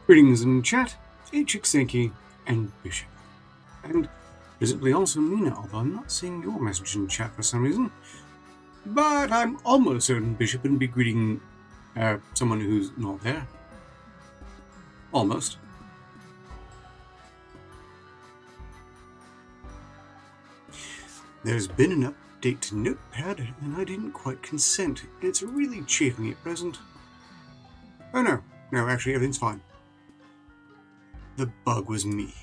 Greetings in chat, Hxenki and Bishop. And visibly also Mina, although I'm not seeing your message in chat for some reason. But I'm almost certain Bishop wouldn't be greeting someone who's not there. Almost. There's been an update to Notepad, and I didn't quite consent. It's really chafing at present. Oh no, actually everything's fine. The bug was me.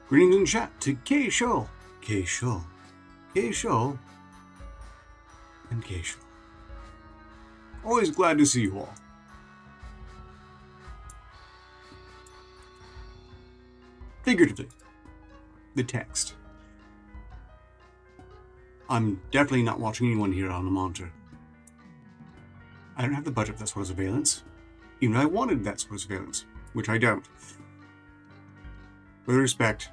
Greetings in chat to K-Show, and K-Show. Always glad to see you all. Figuratively, the text. I'm definitely not watching anyone here on the monitor. I don't have the budget for that sort of surveillance. Even if I wanted that sort of surveillance, which I don't. With respect,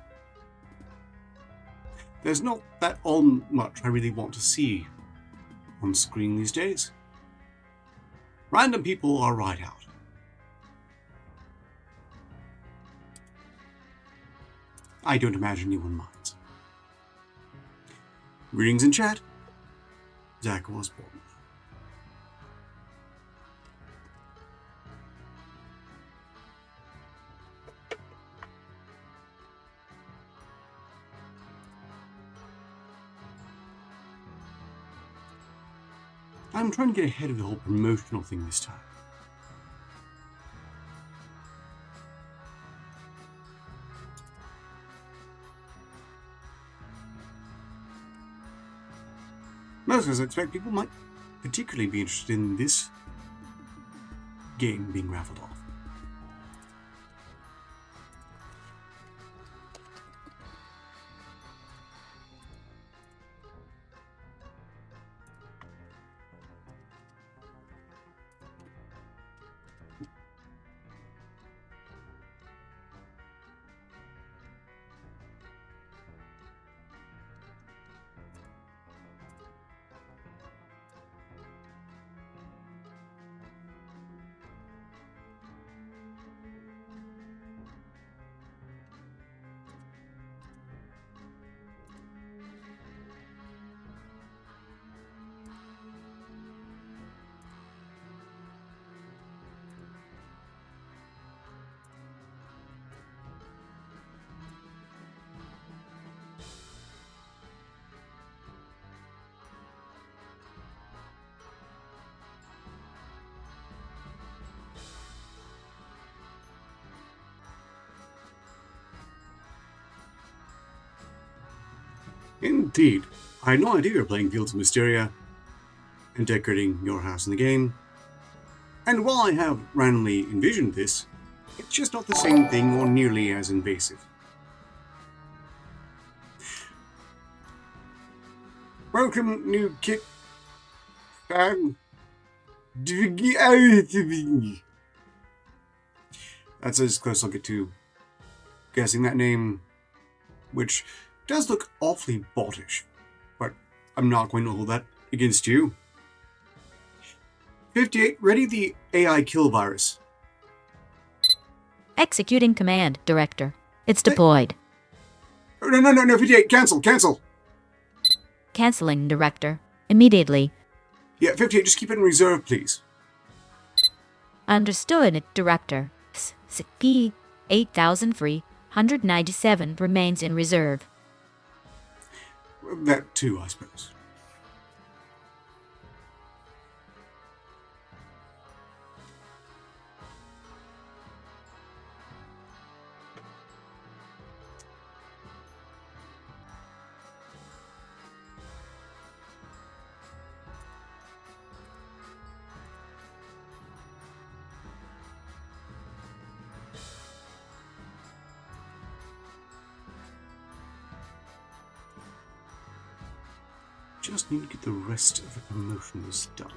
there's not that all much I really want to see on screen these days. Random people are right out. I don't imagine anyone minds. Greetings in chat, Zach Osborne. I'm trying to get ahead of the whole promotional thing this time. Most as I expect, people might particularly be interested in this game being raffled off. Indeed. I had no idea you were playing Fields of Mysteria and decorating your house in the game. And while I have randomly envisioned this, it's just not the same thing or nearly as invasive. Welcome, new kit fan. That's as close I'll get to guessing that name, which does look awfully bottish, but I'm not going to hold that against you. 58, ready the AI kill virus. Executing command, Director. It's deployed. No, 58, cancel. Canceling, Director. Immediately. Yeah, 58, just keep it in reserve, please. Understood, Director. SCP 8397 remains in reserve. That too, I suppose. Just need to get the rest of the promotions done.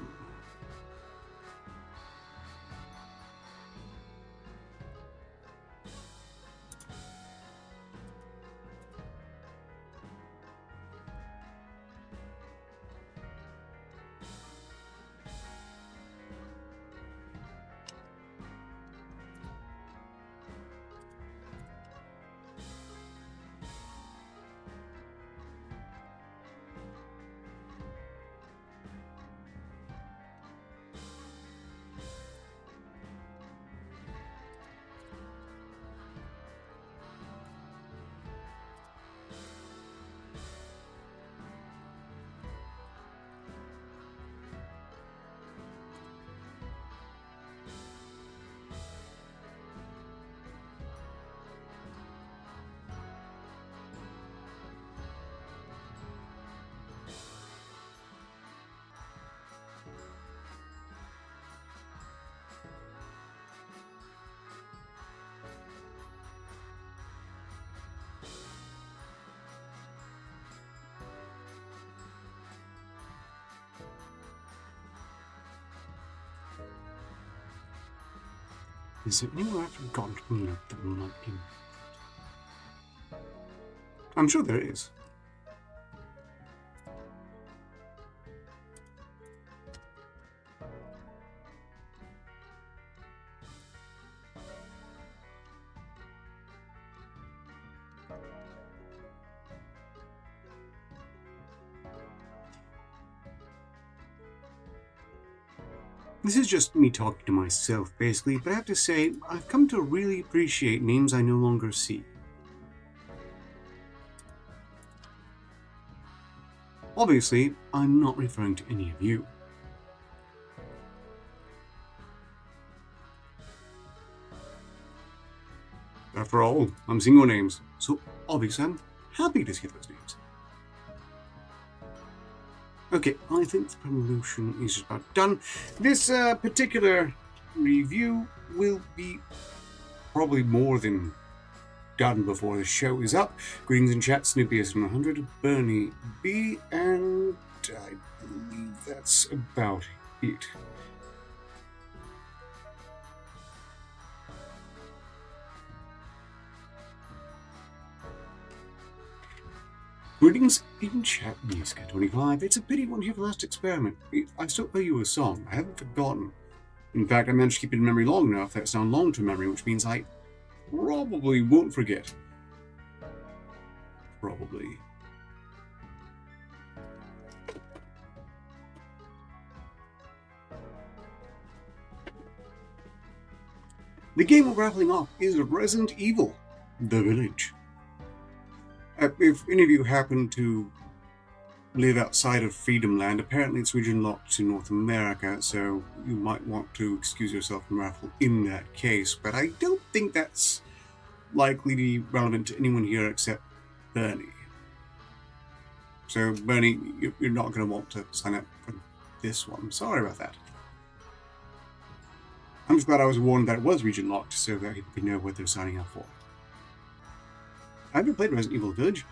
Is there anywhere I've forgotten to note that might be? I'm sure there is. This is just me talking to myself, basically, but I have to say, I've come to really appreciate names I no longer see. Obviously, I'm not referring to any of you. After all, I'm seeing your names, so obviously I'm happy to see those names. Okay, I think the promotion is just about done. This particular review will be probably more than done before the show is up. Greetings in chat, SnoopyS100, Bernie B, and I believe that's about it. Greetings in chat, Niska25. It's a pity you won't hear the last experiment. I still owe you a song. I haven't forgotten. In fact, I managed to keep it in memory long enough that it's now long-term memory, which means I probably won't forget. Probably. The game we're rattling off is Resident Evil, The Village. If any of you happen to live outside of Freedom Land, apparently it's region locked to North America, so you might want to excuse yourself from raffle in that case, but I don't think that's likely to be relevant to anyone here except Bernie. So Bernie, you're not going to want to sign up for this one. Sorry about that. I'm just glad I was warned that it was region locked so that people can know what they're signing up for. I've never played Resident Evil Village.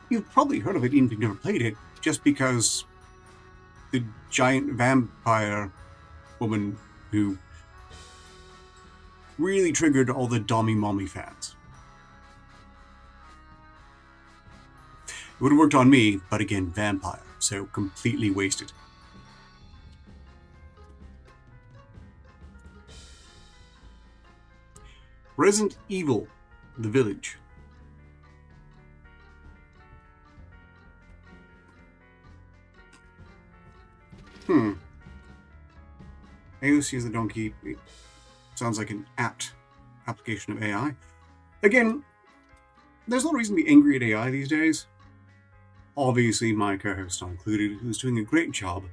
You've probably heard of it even if you've never played it, just because the giant vampire woman who really triggered all the Dommy Mommy fans. It would have worked on me, but again, vampire, so completely wasted. Resident Evil, The Village. AOC is the donkey. sounds like an apt application of AI. Again, there's no reason to be angry at AI these days. Obviously, my co-host not included, who's doing a great job.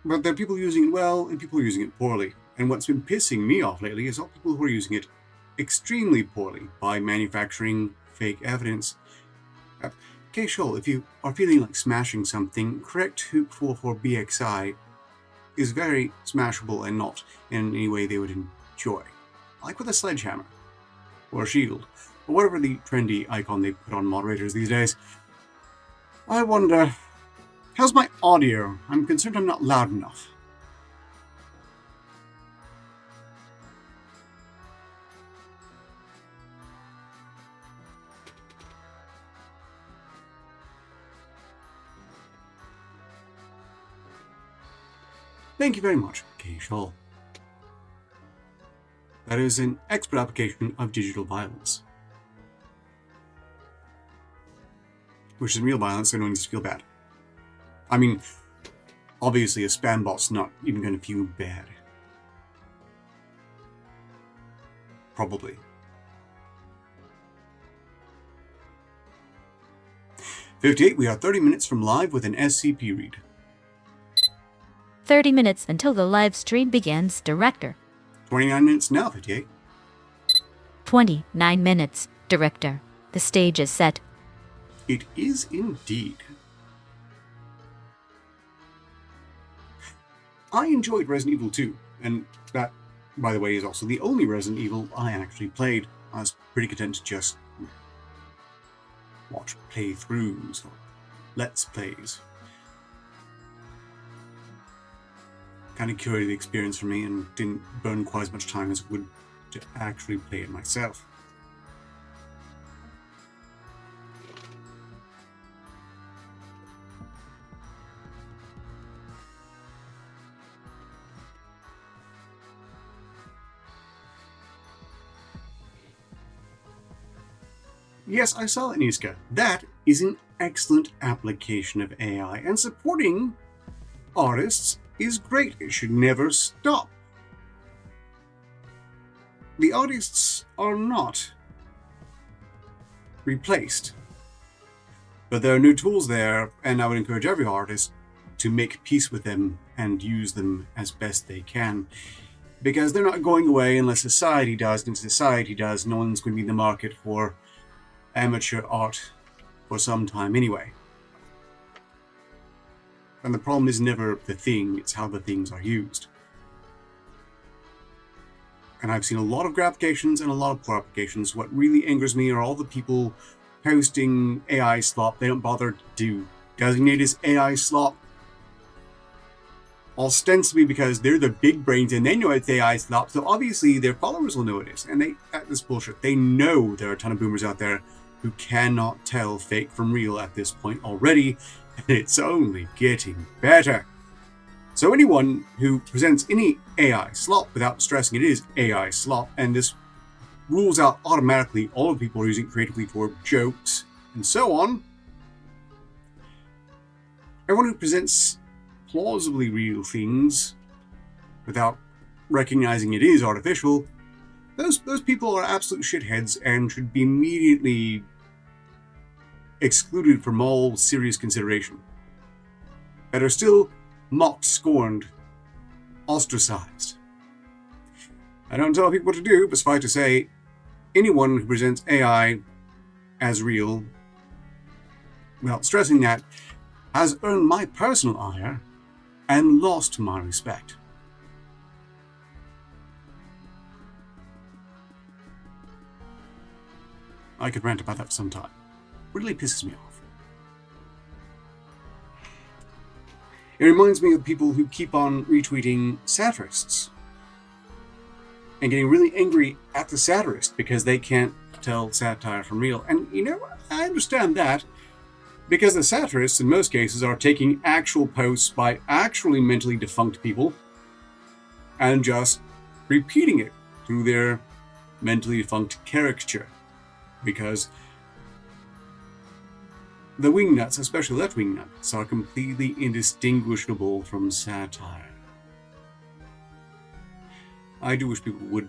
But there are people using it well and people using it poorly. And what's been pissing me off lately is all people who are using it extremely poorly by manufacturing fake evidence. Okay, sure, if you are feeling like smashing something, correct Hoop 44BXI is very smashable and not in any way they would enjoy. Like with a sledgehammer, or a shield, or whatever the trendy icon they put on moderators these days. I wonder, how's my audio? I'm concerned I'm not loud enough. Thank you very much, K-Shawl. That is an expert application of digital violence. Which is real violence, so no one needs to feel bad. I mean, obviously a spam bot's not even going to feel bad. Probably. "58, we are 30 minutes from live with an SCP read. 30 minutes until the live stream begins, Director. 29 minutes now, 58. 29 minutes, Director. The stage is set. It is indeed. I enjoyed Resident Evil 2, and that, by the way, is also the only Resident Evil I actually played. I was pretty content to just watch playthroughs or let's plays. Kind of curated the experience for me and didn't burn quite as much time as it would to actually play it myself. Yes, I saw it, Niska. That is an excellent application of AI, and supporting artists is great. It should never stop. The artists are not replaced, but there are new tools there, and I would encourage every artist to make peace with them and use them as best they can, because they're not going away unless society does, and if society does, no one's going to be in the market for amateur art for some time anyway. And the problem is never the thing, it's how the things are used. And I've seen a lot of good applications and a lot of poor applications. What really angers me are all the people posting AI slop they don't bother to designate as AI slop. Ostensibly because they're the big brains and they know it's AI slop, so obviously their followers will know it is. And this bullshit. They know there are a ton of boomers out there who cannot tell fake from real at this point already, and it's only getting better. So anyone who presents any AI slop without stressing it is AI slop, and this rules out automatically all of the people who are using it creatively for jokes and so on. Everyone who presents plausibly real things without recognizing it is artificial, those people are absolute shitheads and should be immediately excluded from all serious consideration. That are still mocked, scorned, ostracized. I don't tell people what to do, but suffice to say, anyone who presents AI as real, without stressing that, has earned my personal ire and lost my respect. I could rant about that for some time. It really pisses me off. It reminds me of people who keep on retweeting satirists and getting really angry at the satirist because they can't tell satire from real. And you know, I understand that because the satirists in most cases are taking actual posts by actually mentally defunct people and just repeating it through their mentally defunct caricature. Because the wingnuts, especially left wingnuts, are completely indistinguishable from satire. I do wish people would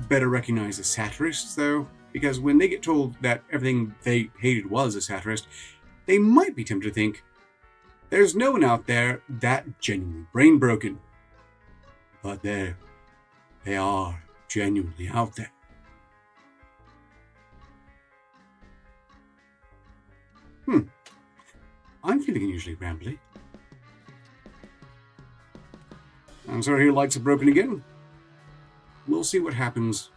better recognize as satirists, though, because when they get told that everything they hated was a satirist, they might be tempted to think, there's no one out there that genuinely brain broken. But they are genuinely out there. I'm feeling unusually rambly. I'm sorry your lights are broken again. We'll see what happens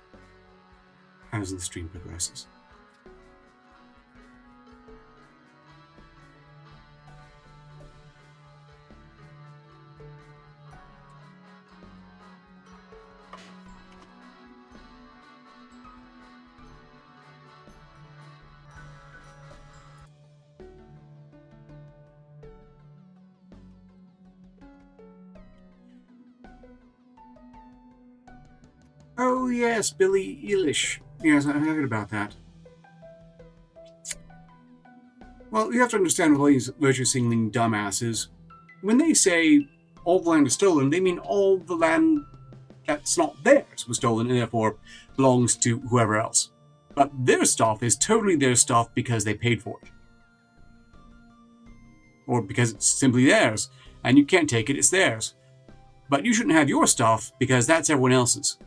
as the stream progresses. Oh yes, Billie Eilish. Yes, I heard about that. Well, you have to understand with all these virtue signaling dumbasses, when they say all the land is stolen, they mean all the land that's not theirs was stolen and therefore belongs to whoever else. But their stuff is totally their stuff because they paid for it. Or because it's simply theirs, and you can't take it, it's theirs. But you shouldn't have your stuff because that's everyone else's.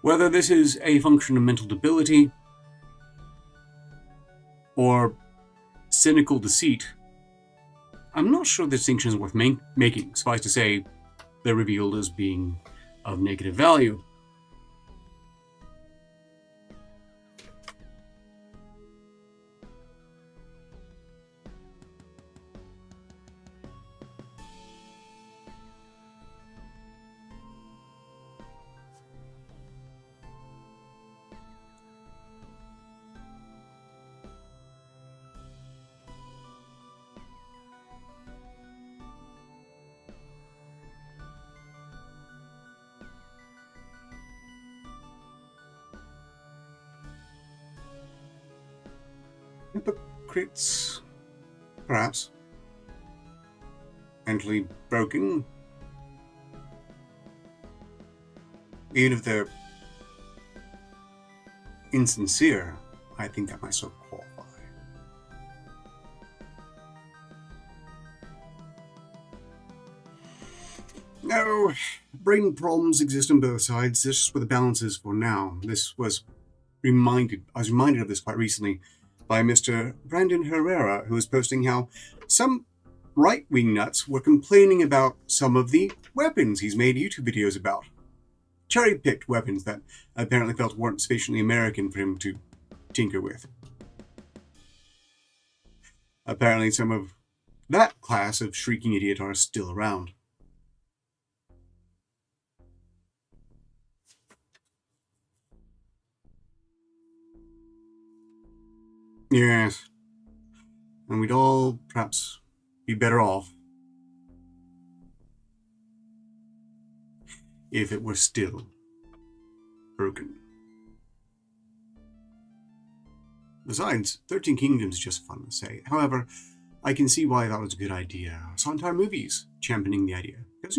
Whether this is a function of mental debility or cynical deceit, I'm not sure the distinction is worth making. Suffice to say, they're revealed as being of negative value. Hypocrites, perhaps. Mentally broken. Even if they're insincere, I think that might still qualify. No, brain problems exist on both sides. This is where the balance is for now. I was reminded of this quite recently by Mr. Brandon Herrera, who was posting how some right-wing nuts were complaining about some of the weapons he's made YouTube videos about. Cherry-picked weapons that apparently felt weren't sufficiently American for him to tinker with. Apparently some of that class of shrieking idiot are still around. Yes. And we'd all perhaps be better off if it were still broken. Besides, 13 Kingdoms is just fun to say. However, I can see why that was a good idea. I saw entire movies championing the idea. Because,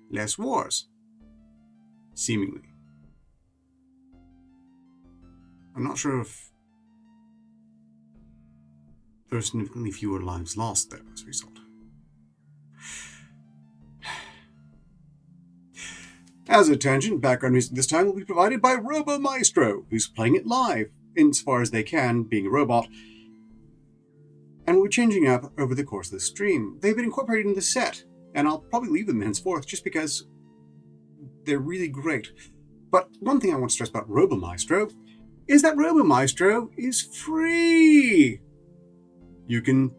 less wars. Seemingly. I'm not sure if there are significantly fewer lives lost there as a result. As a tangent, background music this time will be provided by RoboMaestro, who's playing it live, insofar as they can, being a robot, and we're changing up over the course of the stream. They've been incorporated into the set, and I'll probably leave them henceforth just because they're really great. But one thing I want to stress about RoboMaestro is that RoboMaestro is free! You can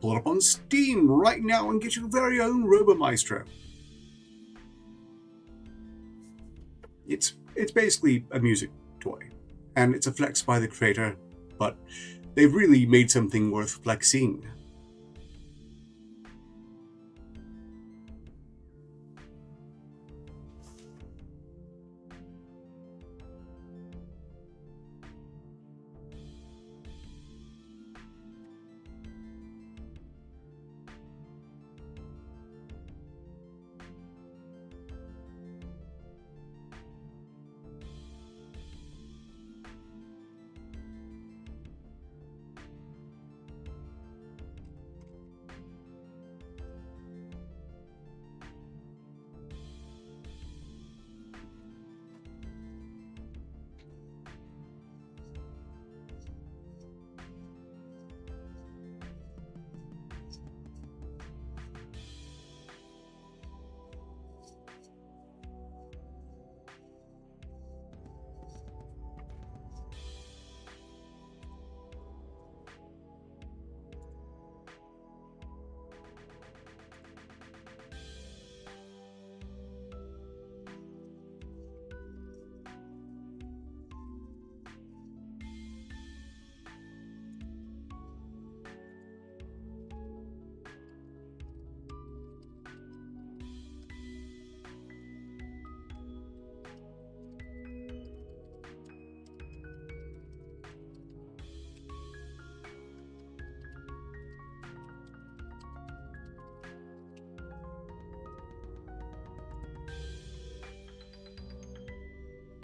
pull it up on Steam right now and get your very own RoboMaestro. It's basically a music toy, and it's a flex by the creator, but they've really made something worth flexing.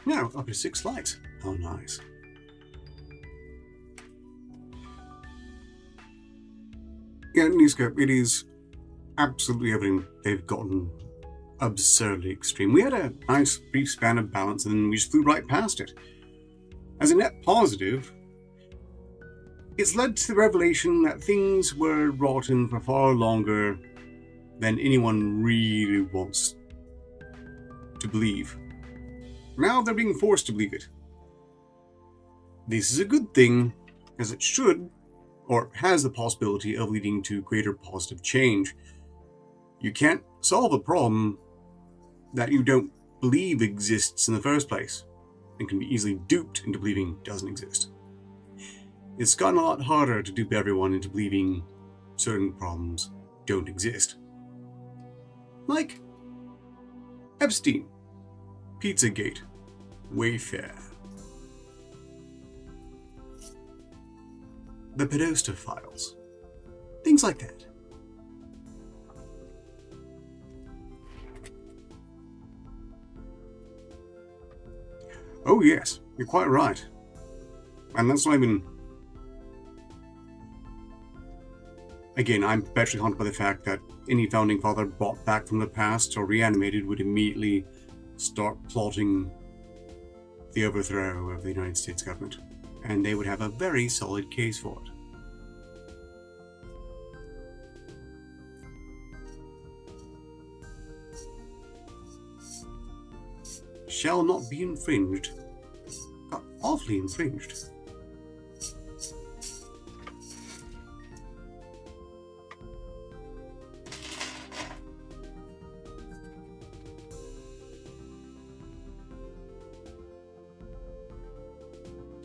Yeah, up to 6 flights. How nice. Yeah, Niska, it is absolutely evident they've gotten absurdly extreme. We had a nice brief span of balance and then we just flew right past it. As a net positive, it's led to the revelation that things were rotten for far longer than anyone really wants to believe. Now they're being forced to believe it. This is a good thing, as it should, or has the possibility of leading to greater positive change. You can't solve a problem that you don't believe exists in the first place, and can be easily duped into believing doesn't exist. It's gotten a lot harder to dupe everyone into believing certain problems don't exist. Like Epstein, Pizzagate, Wayfair, the Podesta files, things like that. Oh yes, you're quite right. And that's not even... Again, I'm perpetually haunted by the fact that any founding father brought back from the past or reanimated would immediately start plotting the overthrow of the United States government. And they would have a very solid case for it. Shall not be infringed. Got awfully infringed.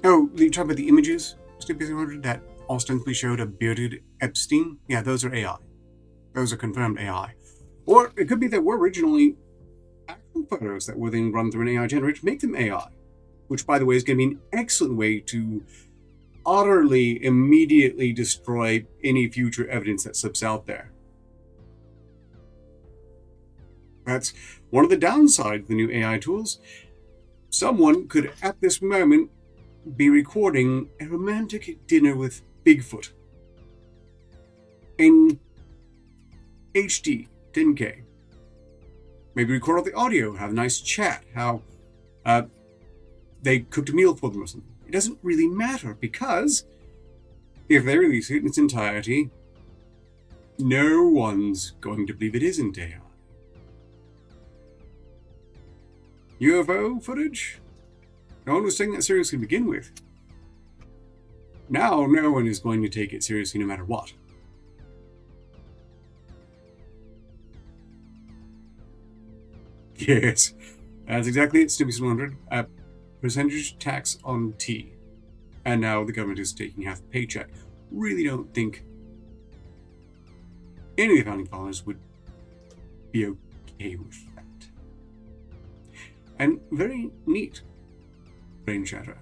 Oh, you talking about the images, SCP-100, that ostensibly showed a bearded Epstein? Yeah, those are AI. Those are confirmed AI. Or it could be that were originally actual photos that were then run through an AI generator to make them AI. Which, by the way, is going to be an excellent way to utterly, immediately destroy any future evidence that slips out there. That's one of the downsides of the new AI tools. Someone could, at this moment, be recording a romantic dinner with Bigfoot in HD 10K. Maybe record all the audio, have a nice chat, how they cooked a meal for them or something. It doesn't really matter, because if they release it in its entirety, no one's going to believe it isn't AI. UFO footage? No one was taking that seriously to begin with. Now no one is going to take it seriously no matter what. Yes, that's exactly it, SCP-100. Percentage tax on tea. And now the government is taking half the paycheck. Really don't think any of the founding fathers would be okay with that. And very neat. Brain chatter.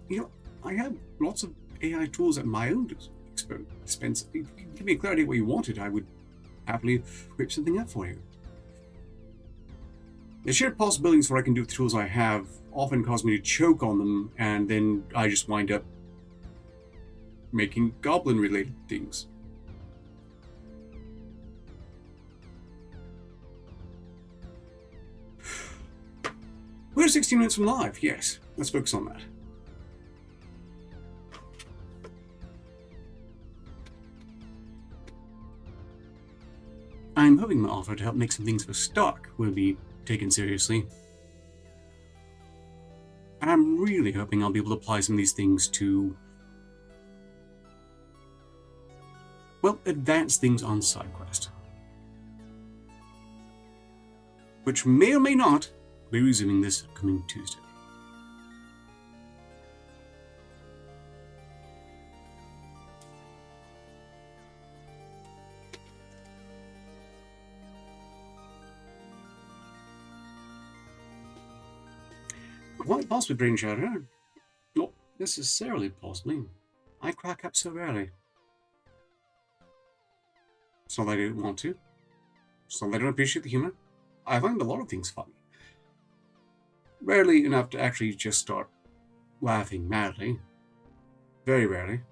You know, I have lots of AI tools at my own expense. If you could give me a clear idea what you wanted, I would happily whip something up for you. The sheer possibilities for what I can do with the tools I have often cause me to choke on them, and then I just wind up making goblin-related things. We're 16 minutes from live, yes. Let's focus on that. I'm hoping my offer to help make some things for stock will be taken seriously. And I'm really hoping I'll be able to apply some of these things to, well, advance things on SideQuest. Which may or may not be resuming this coming Tuesday. Quite possibly, brain shatter. Not necessarily possibly. I crack up so rarely. It's not that I didn't want to. It's not that I don't appreciate the humor. I find a lot of things funny. Rarely enough to actually just start laughing madly. Very rarely.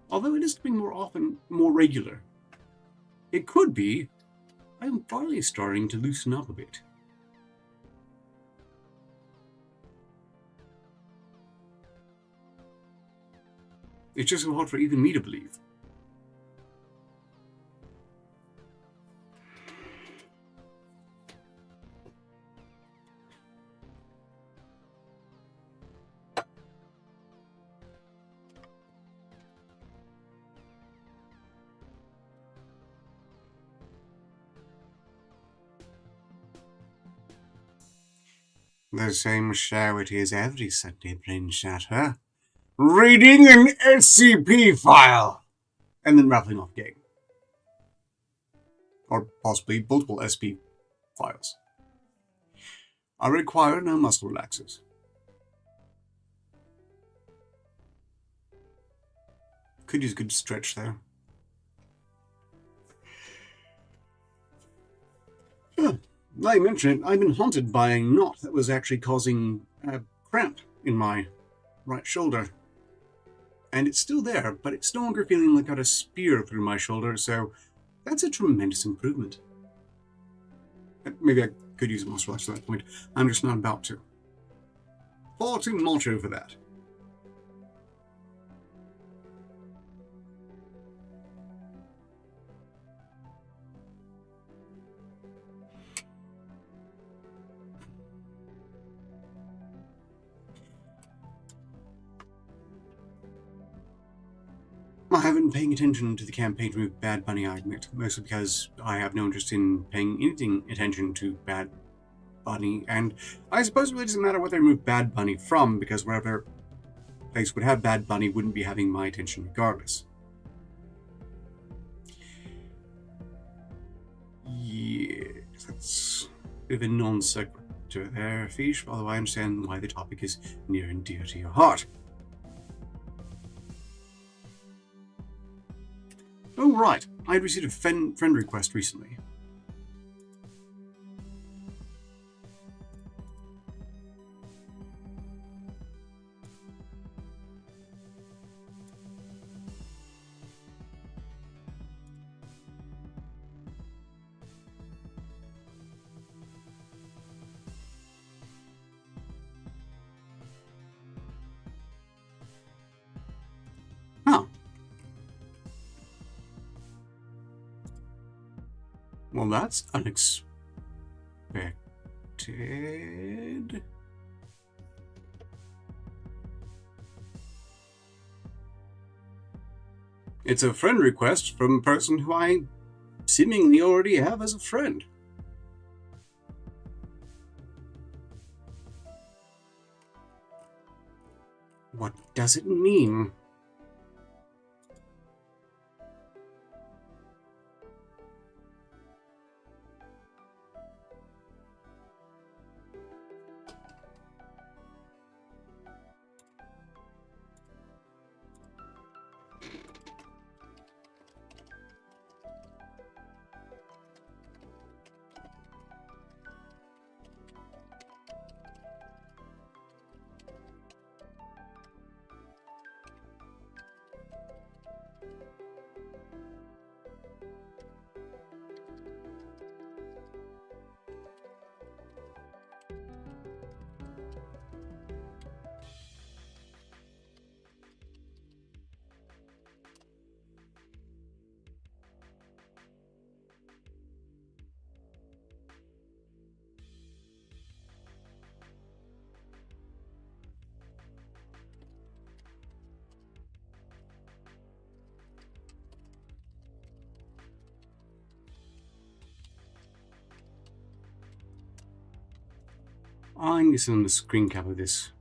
Although it is becoming more regular. It could be I'm finally starting to loosen up a bit. It's just so hard for even me to believe. The same show it is every Sunday, brain shatter. Reading an SCP file! And then rattling off game. Or possibly multiple SP files. I require no muscle relaxers. Could use a good stretch there. Like I mentioned, I've been haunted by a knot that was actually causing a cramp in my right shoulder. And it's still there, but it's no longer feeling like I got a spear through my shoulder, so that's a tremendous improvement. Maybe I could use a muscle relaxer at that point. I'm just not about to. Far too macho for that. I haven't been paying attention to the campaign to remove Bad Bunny, I admit, mostly because I have no interest in paying anything attention to Bad Bunny, and I suppose it really doesn't matter what they remove Bad Bunny from, because wherever place would have Bad Bunny wouldn't be having my attention regardless. Yes, that's a bit of a non sequitur there, Fish, although I understand why the topic is near and dear to your heart. Oh, right. I had received a friend request recently. Huh. Well, that's unexpected. It's a friend request from a person who I seemingly already have as a friend. What does it mean? I need to send the screen cap of this.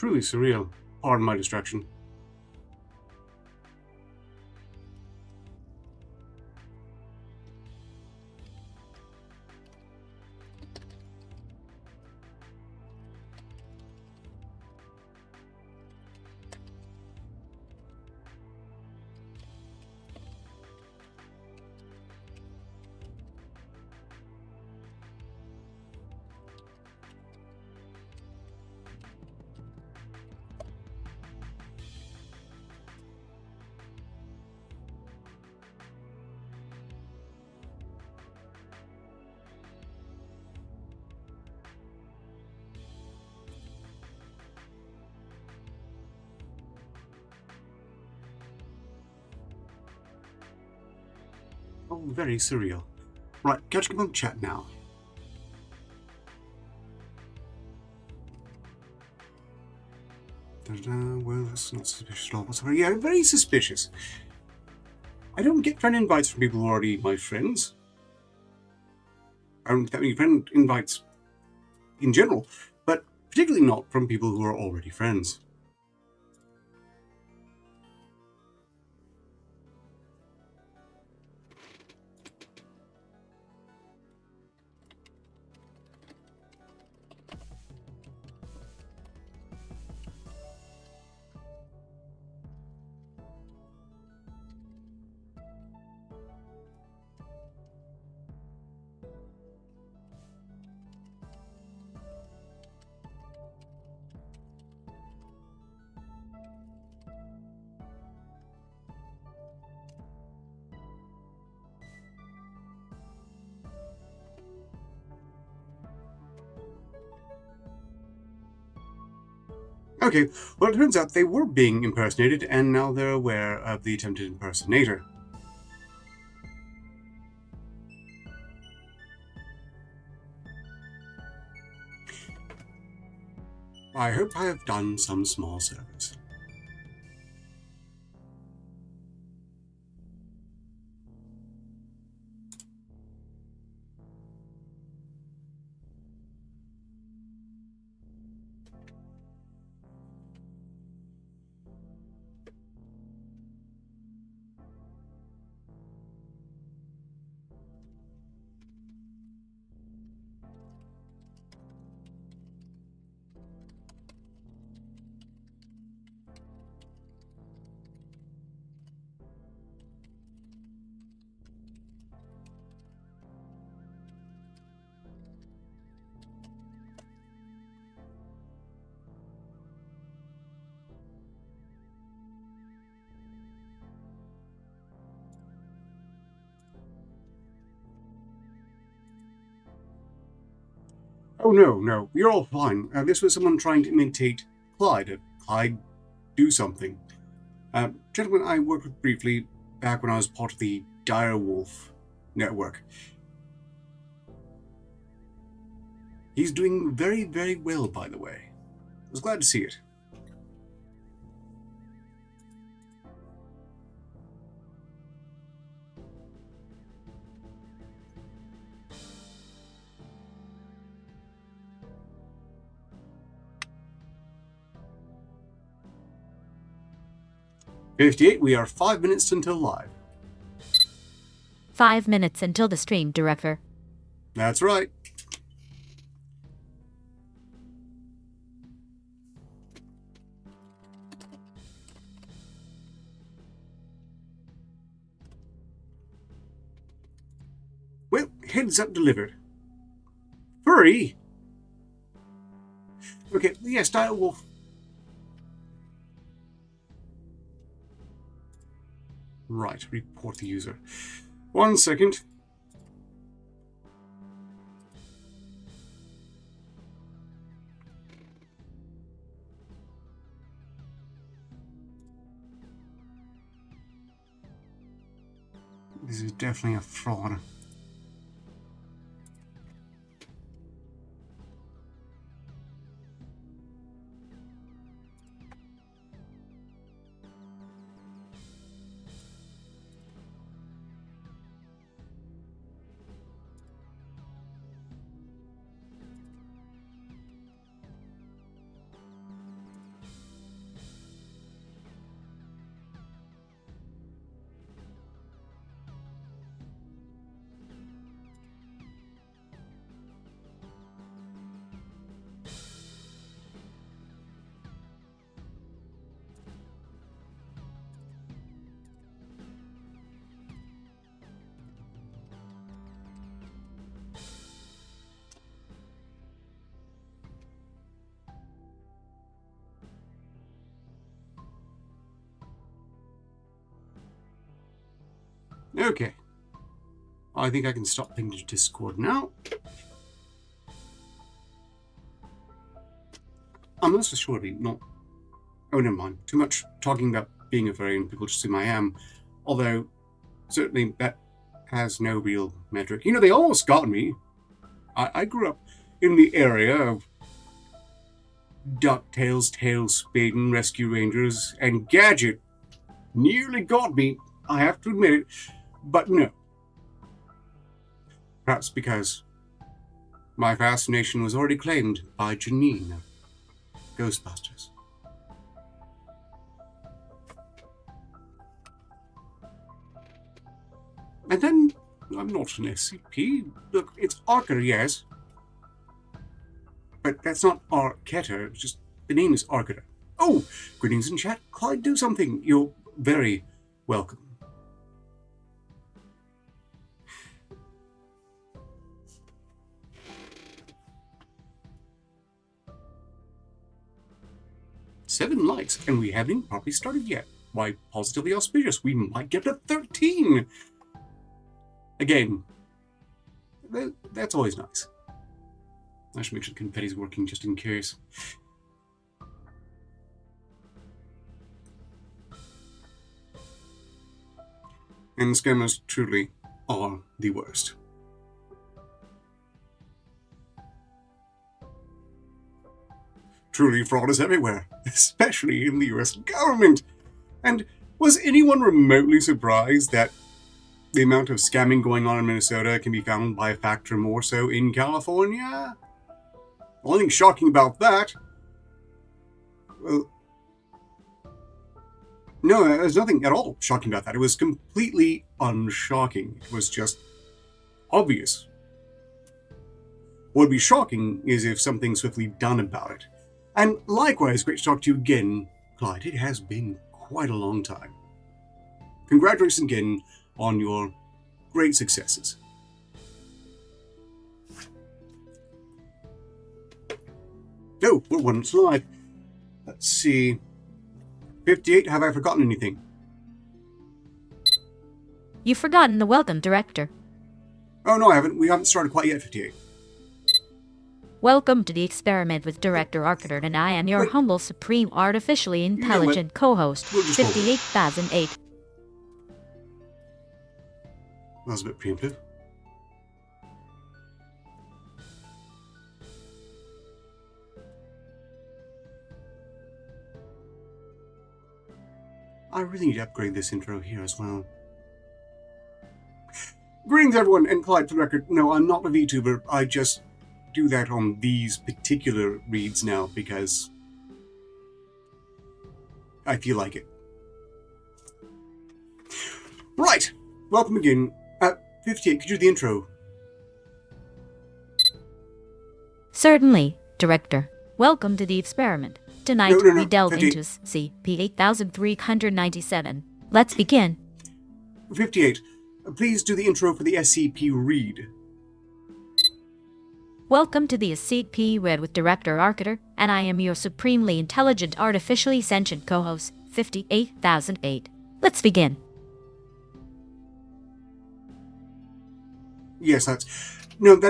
Truly surreal. Pardon my distraction. Oh, very surreal. Right, catching up on chat now. Well, that's not suspicious at all whatsoever. Yeah, very suspicious. I don't get friend invites from people who are already my friends. I don't get many friend invites in general, but particularly not from people who are already friends. Okay, well, it turns out they were being impersonated, and now they're aware of the attempted impersonator. I hope I have done some small service. Oh, no, you're all fine. This was someone trying to imitate Clyde. Clyde do something. Gentlemen I worked with briefly back when I was part of the Direwolf network. He's doing very, very well, by the way. I was glad to see it. "58, we are 5 minutes until live." 5 minutes until the stream, Director. That's right. Well, heads up delivered. Furry? Okay, yes, Direwolf. Right, report the user. 1 second. This is definitely a fraud. Okay. I think I can stop pinging to Discord now. I'm most assuredly not... Oh, never mind. Too much talking about being a fairy and people just assume I am. Although, certainly that has no real metric. You know, they almost got me. I grew up in the area of DuckTales, Tailspin, Rescue Rangers, and Gadget. Nearly got me, I have to admit it, but no. Perhaps because my fascination was already claimed by Janine of Ghostbusters. And then, I'm not an SCP. Look, it's Archer, yes. But that's not Arquetta, it's just the name is Arquetta. Oh, greetings in chat. Clyde, do something. You're very welcome. Seven likes, and we haven't even properly started yet. Why, positively auspicious. We might get to 13. Again, that's always nice. I should make sure the confetti's working just in case. And scammers truly are the worst. Truly, fraud is everywhere, especially in the US government. And was anyone remotely surprised that the amount of scamming going on in Minnesota can be found by a factor more so in California? The only thing shocking about that... Well, no, there's nothing at all shocking about that. It was completely unshocking. It was just obvious. What would be shocking is if something swiftly done about it. And likewise, great to talk to you again, Clyde. It has been quite a long time. Congratulations again on your great successes. Oh, we're one slide. Let's see. 58, have I forgotten anything? You've forgotten the welcome, Director. Oh, no, I haven't. We haven't started quite yet, 58. Welcome to the experiment with Director Arcador, and I am your humble, supreme, artificially intelligent co-host, 58,008. That was a bit preemptive. I really need to upgrade this intro here as well. Greetings, everyone, and Clyde, for the record, no, I'm not a VTuber. I just do that on these particular reads now because I feel like it. Right, welcome again. 58, could you do the intro? Certainly, Director. Welcome to the experiment. Tonight, No, we delve 58. into SCP-8397. Let's begin. 58, please do the intro for the SCP read. Welcome to the SCP Read with Director Arcador, and I am your supremely intelligent, artificially sentient co-host, 58,008. Let's begin. Yes, that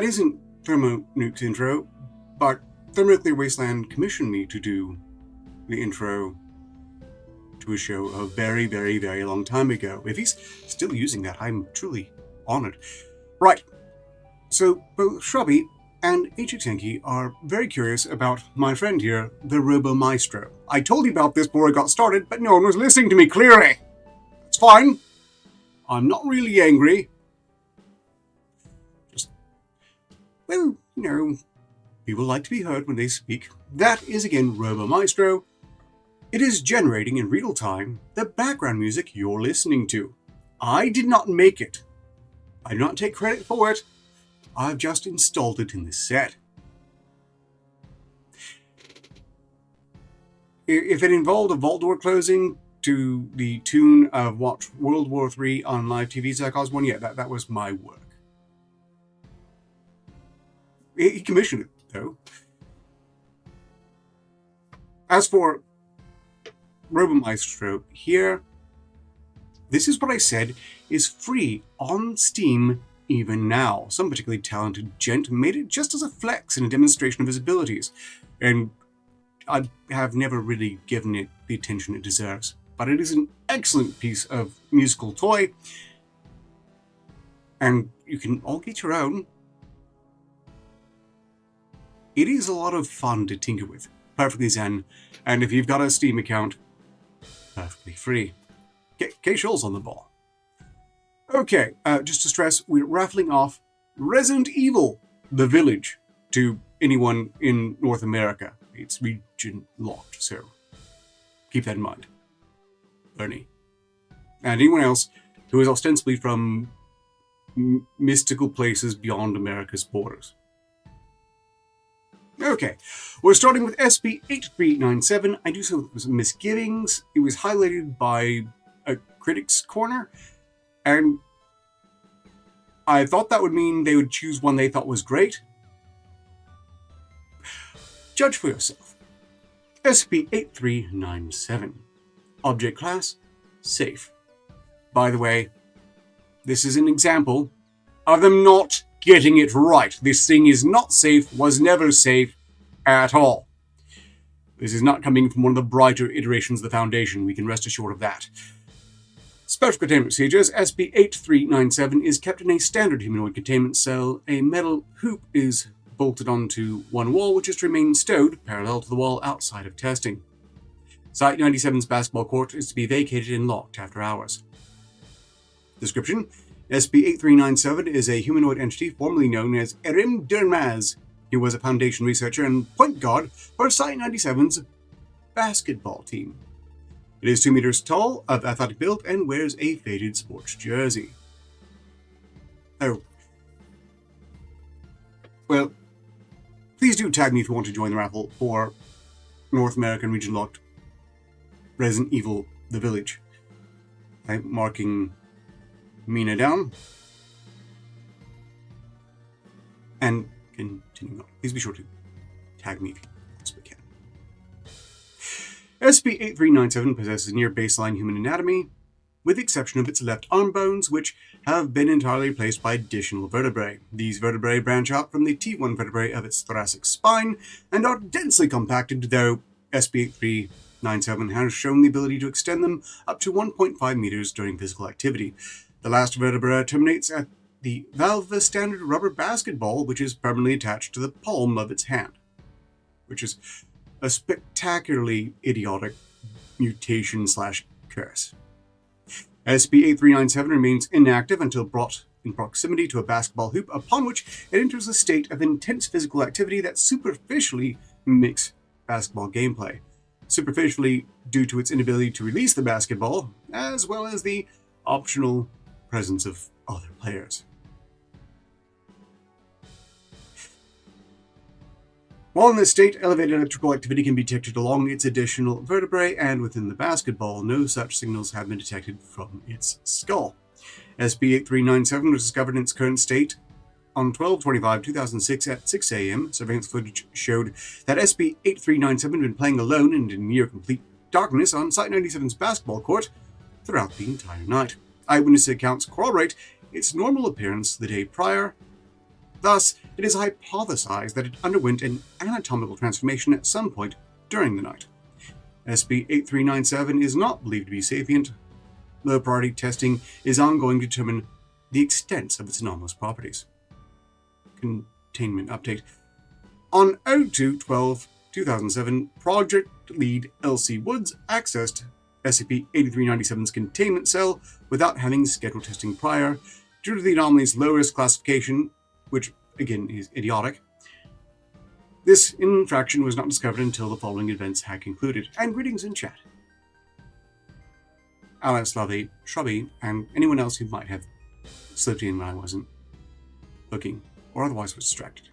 isn't Thermonuke's intro, but Thermonuclear Wasteland commissioned me to do the intro to a show a very, very, very long time ago. If he's still using that, I'm truly honored. Right, so both Shrubby and Ichitenki are very curious about my friend here, the RoboMaestro. I told you about this before I got started, but no one was listening to me clearly. It's fine. I'm not really angry. Well, you know, people like to be heard when they speak. That is again RoboMaestro. It is generating in real time the background music you're listening to. I did not make it. I do not take credit for it. I've just installed it in the set. If it involved a vault door closing to the tune of Watch World War III on live TV, Zach Osborne, yeah, that was my work. He commissioned it, though. As for RoboMaestro here, This is what I said is free on Steam even now. Some particularly talented gent made it just as a flex and a demonstration of his abilities, and I have never really given it the attention it deserves. But it is an excellent piece of musical toy, and you can all get your own. It is a lot of fun to tinker with, perfectly zen, and if you've got a Steam account, perfectly free. Get K-Shoals on the ball. Okay, just to stress, we're raffling off Resident Evil, The Village, to anyone in North America. It's region locked, so keep that in mind. Bernie. And anyone else who is ostensibly from mystical places beyond America's borders. Okay, we're starting with SB8397. I do so with some misgivings. It was highlighted by a Critics Corner, and I thought that would mean they would choose one they thought was great. Judge for yourself. SB8397. Object class, safe. By the way, this is an example of them not getting it right. This thing is not safe, was never safe at all. This is not coming from one of the brighter iterations of the Foundation, we can rest assured of that. Special containment procedures. SB8397 is kept in a standard humanoid containment cell. A metal hoop is bolted onto one wall, which is to remain stowed parallel to the wall outside of testing. Site 97's basketball court is to be vacated and locked after hours. Description. SB8397 is a humanoid entity formerly known as Erim Dermaz. He was a Foundation researcher and point guard for Site 97's basketball team. It is 2 meters tall, of athletic build, and wears a faded sports jersey. Oh. Well, please do tag me if you want to join the raffle for North American Region Locked Resident Evil The Village. I'm marking Mina down. And continuing on. Please be sure to tag me if you possibly can. SB8397 possesses near baseline human anatomy, with the exception of its left arm bones, which have been entirely replaced by additional vertebrae. These vertebrae branch out from the T1 vertebrae of its thoracic spine and are densely compacted, though SB8397 has shown the ability to extend them up to 1.5 meters during physical activity. The last vertebra terminates at the valve standard rubber basketball, which is permanently attached to the palm of its hand, which is a spectacularly idiotic mutation/curse. SB8397 remains inactive until brought in proximity to a basketball hoop, upon which it enters a state of intense physical activity that superficially mimics basketball gameplay. Superficially due to its inability to release the basketball, as well as the optional presence of other players. While in this state, elevated electrical activity can be detected along its additional vertebrae, and within the basketball, no such signals have been detected from its skull. SB8397 was discovered in its current state on 12/25/2006 at 6 a.m. Surveillance footage showed that SB8397 had been playing alone and in near complete darkness on Site 97's basketball court throughout the entire night. Eyewitness accounts corroborate its normal appearance the day prior. Thus, it is hypothesized that it underwent an anatomical transformation at some point during the night. SB8397 is not believed to be sapient. Low priority testing is ongoing to determine the extent of its anomalous properties. Containment update. On 02/12/2007, Project Lead Elsie Woods accessed SCP-8397's containment cell without having scheduled testing prior, due to the anomaly's low-risk classification, which, again, is idiotic. This infraction was not discovered until the following events had concluded. And greetings in chat. Alex, Lovey, Shrubby, and anyone else who might have slipped in when I wasn't looking, or otherwise was distracted.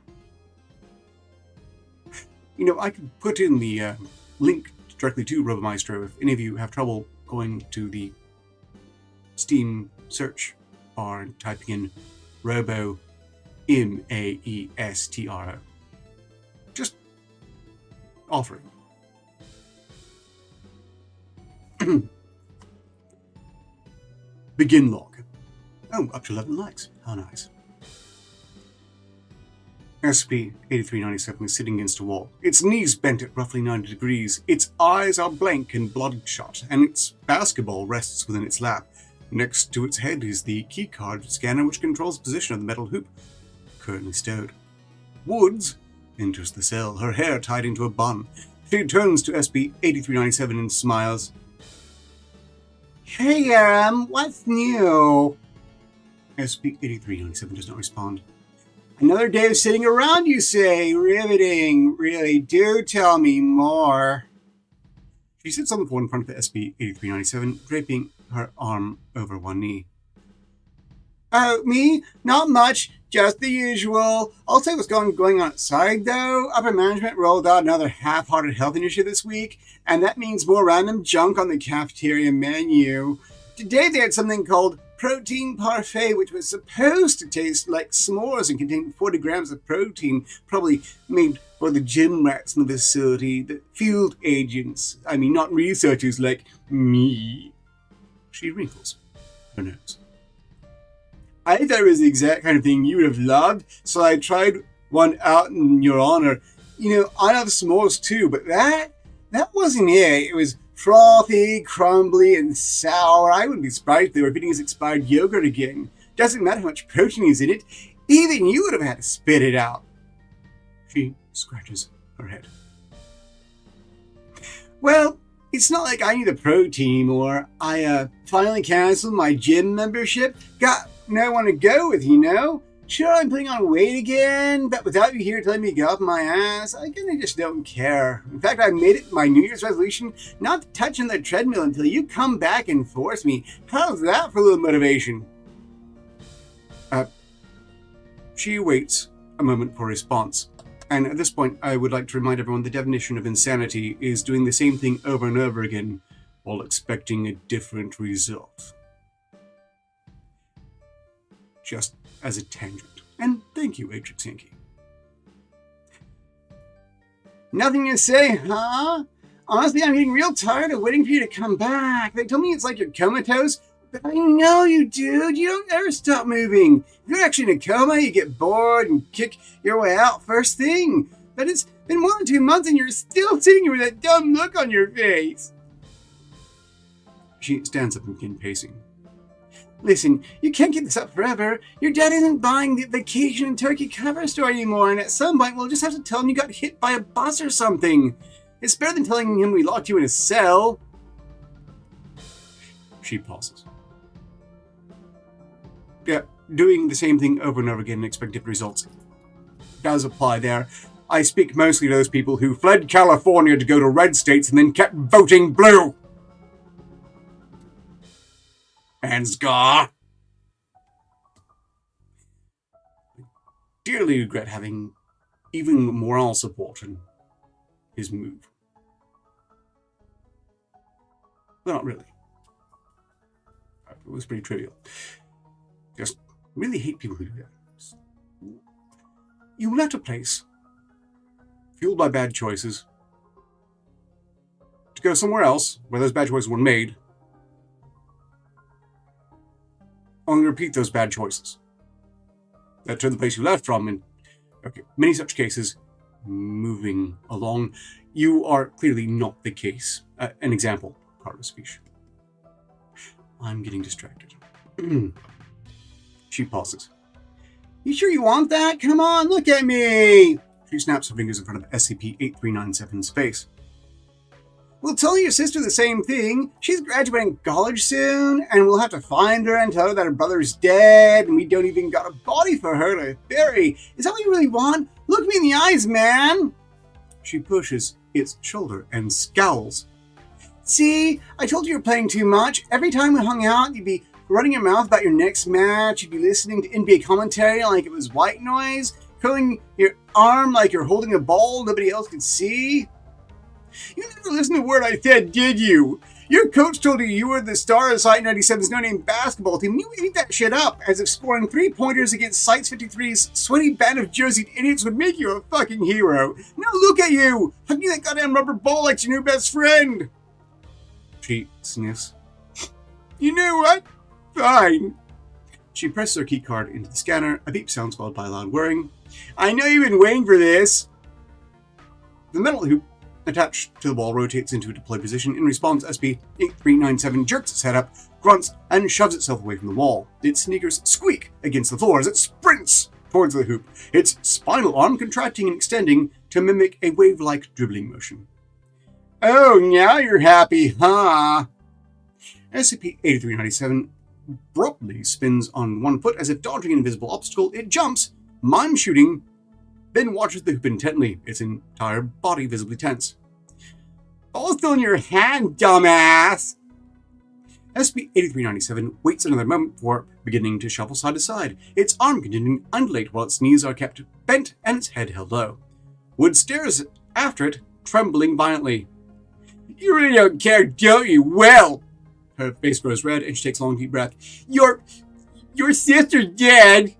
You know, I could put in the link directly to RoboMaestro if any of you have trouble going to the Steam search bar and typing in Robo Maestro. Just offering. Begin log. Oh, up to 11 likes. How nice. SCP-8397 is sitting against a wall, its knees bent at roughly 90 degrees, its eyes are blank and bloodshot, and its basketball rests within its lap. Next to its head is the keycard scanner which controls the position of the metal hoop, currently stowed. Woods enters the cell, her hair tied into a bun. She turns to SCP-8397 and smiles. Hey, what's new? SCP-8397 does not respond. Another day of sitting around, you say? Riveting. Really, do tell me more. She sits on the floor in front of the SCP-8397, draping her arm over one knee. Oh, me? Not much. Just the usual. I'll say what's going on outside, though. Upper management rolled out another half-hearted health initiative this week, and that means more random junk on the cafeteria menu. Today they had something called protein parfait, which was supposed to taste like s'mores and contain 40 grams of protein, probably made for the gym rats in the facility, the field agents. I mean, not researchers like me. She wrinkles her nose. I thought it was the exact kind of thing you would have loved, so I tried one out in your honor. You know, I love s'mores too, but that wasn't it. It was frothy, crumbly, and sour. I wouldn't be surprised if they were feeding us expired yogurt again. Doesn't matter how much protein is in it. Even you would have had to spit it out. She scratches her head. Well, it's not like I need the protein anymore. I finally canceled my gym membership. Got no one to go with, you know? Sure, I'm putting on weight again, but without you here telling me to get off my ass, I kinda just don't care. In fact, I made it my New Year's resolution not to touch on the treadmill until you come back and force me. How's that for a little motivation? She waits a moment for a response. And at this point, I would like to remind everyone the definition of insanity is doing the same thing over and over again while expecting a different result. Just as a tangent. And thank you, Agent Sinky. Nothing to say, huh? Honestly, I'm getting real tired of waiting for you to come back. They told me it's like you're comatose, but I know you, dude. You don't ever stop moving. If you're actually in a coma, you get bored and kick your way out first thing. But it's been more than 2 months and you're still sitting here with that dumb look on your face. She stands up and begins pacing. Listen, you can't keep this up forever. Your dad isn't buying the Vacation in Turkey cover story anymore, and at some point we'll just have to tell him you got hit by a bus or something. It's better than telling him we locked you in a cell. She pauses. Yeah, doing the same thing over and over again and expect different results does apply there. I speak mostly to those people who fled California to go to red states and then kept voting blue. Ansgar. Dearly regret having even moral support in his move. Well, not really. It was pretty trivial. Just really hate people who do that. You left a place, fueled by bad choices, to go somewhere else where those bad choices were made, only repeat those bad choices that turned the place you left from. And many such cases, moving along, you are clearly not the case. An example, part of the speech. I'm getting distracted. She pauses. You sure you want that? Come on, look at me! She snaps her fingers in front of SCP-8397's face. We'll tell your sister the same thing. She's graduating college soon, and we'll have to find her and tell her that her brother's dead, and we don't even got a body for her to bury. Is that what you really want? Look me in the eyes, man! She pushes its shoulder and scowls. See, I told you were playing too much. Every time we hung out, you'd be running your mouth about your next match, you'd be listening to NBA commentary like it was white noise, curling your arm like you're holding a ball nobody else could see. You never listened to a word I said, did you? Your coach told you were the star of Site 97's no-name basketball team. You ate that shit up as if scoring 3-pointers against Site 53's sweaty band of jerseyed idiots would make you a fucking hero. Now look at you, hugging that goddamn rubber ball like your new best friend. She sniffs. You know what? Fine. She presses her keycard into the scanner. A beep sounds followed by a loud whirring. I know you've been waiting for this. The metal hoop attached to the wall rotates into a deployed position. In response, SCP-8397 jerks its head up, grunts, and shoves itself away from the wall. Its sneakers squeak against the floor as it sprints towards the hoop, its spinal arm contracting and extending to mimic a wave-like dribbling motion. Oh, now you're happy, huh? SCP-8397 abruptly spins on one foot as if dodging an invisible obstacle. It jumps, mime shooting, then watches the hoop intently, its entire body visibly tense. Ball's still in your hand, dumbass! SCP-8397 waits another moment before beginning to shuffle side to side, its arm continuing to undulate while its knees are kept bent and its head held low. Wood stares after it, trembling violently. You really don't care, don't you? Well! Her face grows red and she takes a long deep breath. Your sister's dead!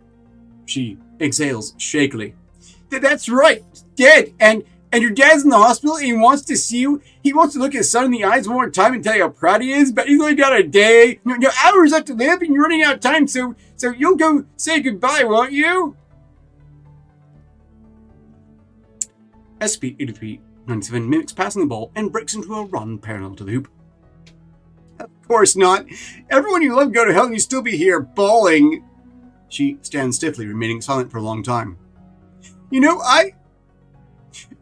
She exhales shakily. That's right, dead, and your dad's in the hospital and he wants to see you. He wants to look his son in the eyes one more time and tell you how proud he is, but he's only got a day, no hours left to live, and you're running out of time, so you'll go say goodbye, won't you? SCP-8397 mimics passing the ball and breaks into a run parallel to the hoop. Of course not. Everyone you love go to hell and you still be here, bawling. She stands stiffly, remaining silent for a long time. You know, I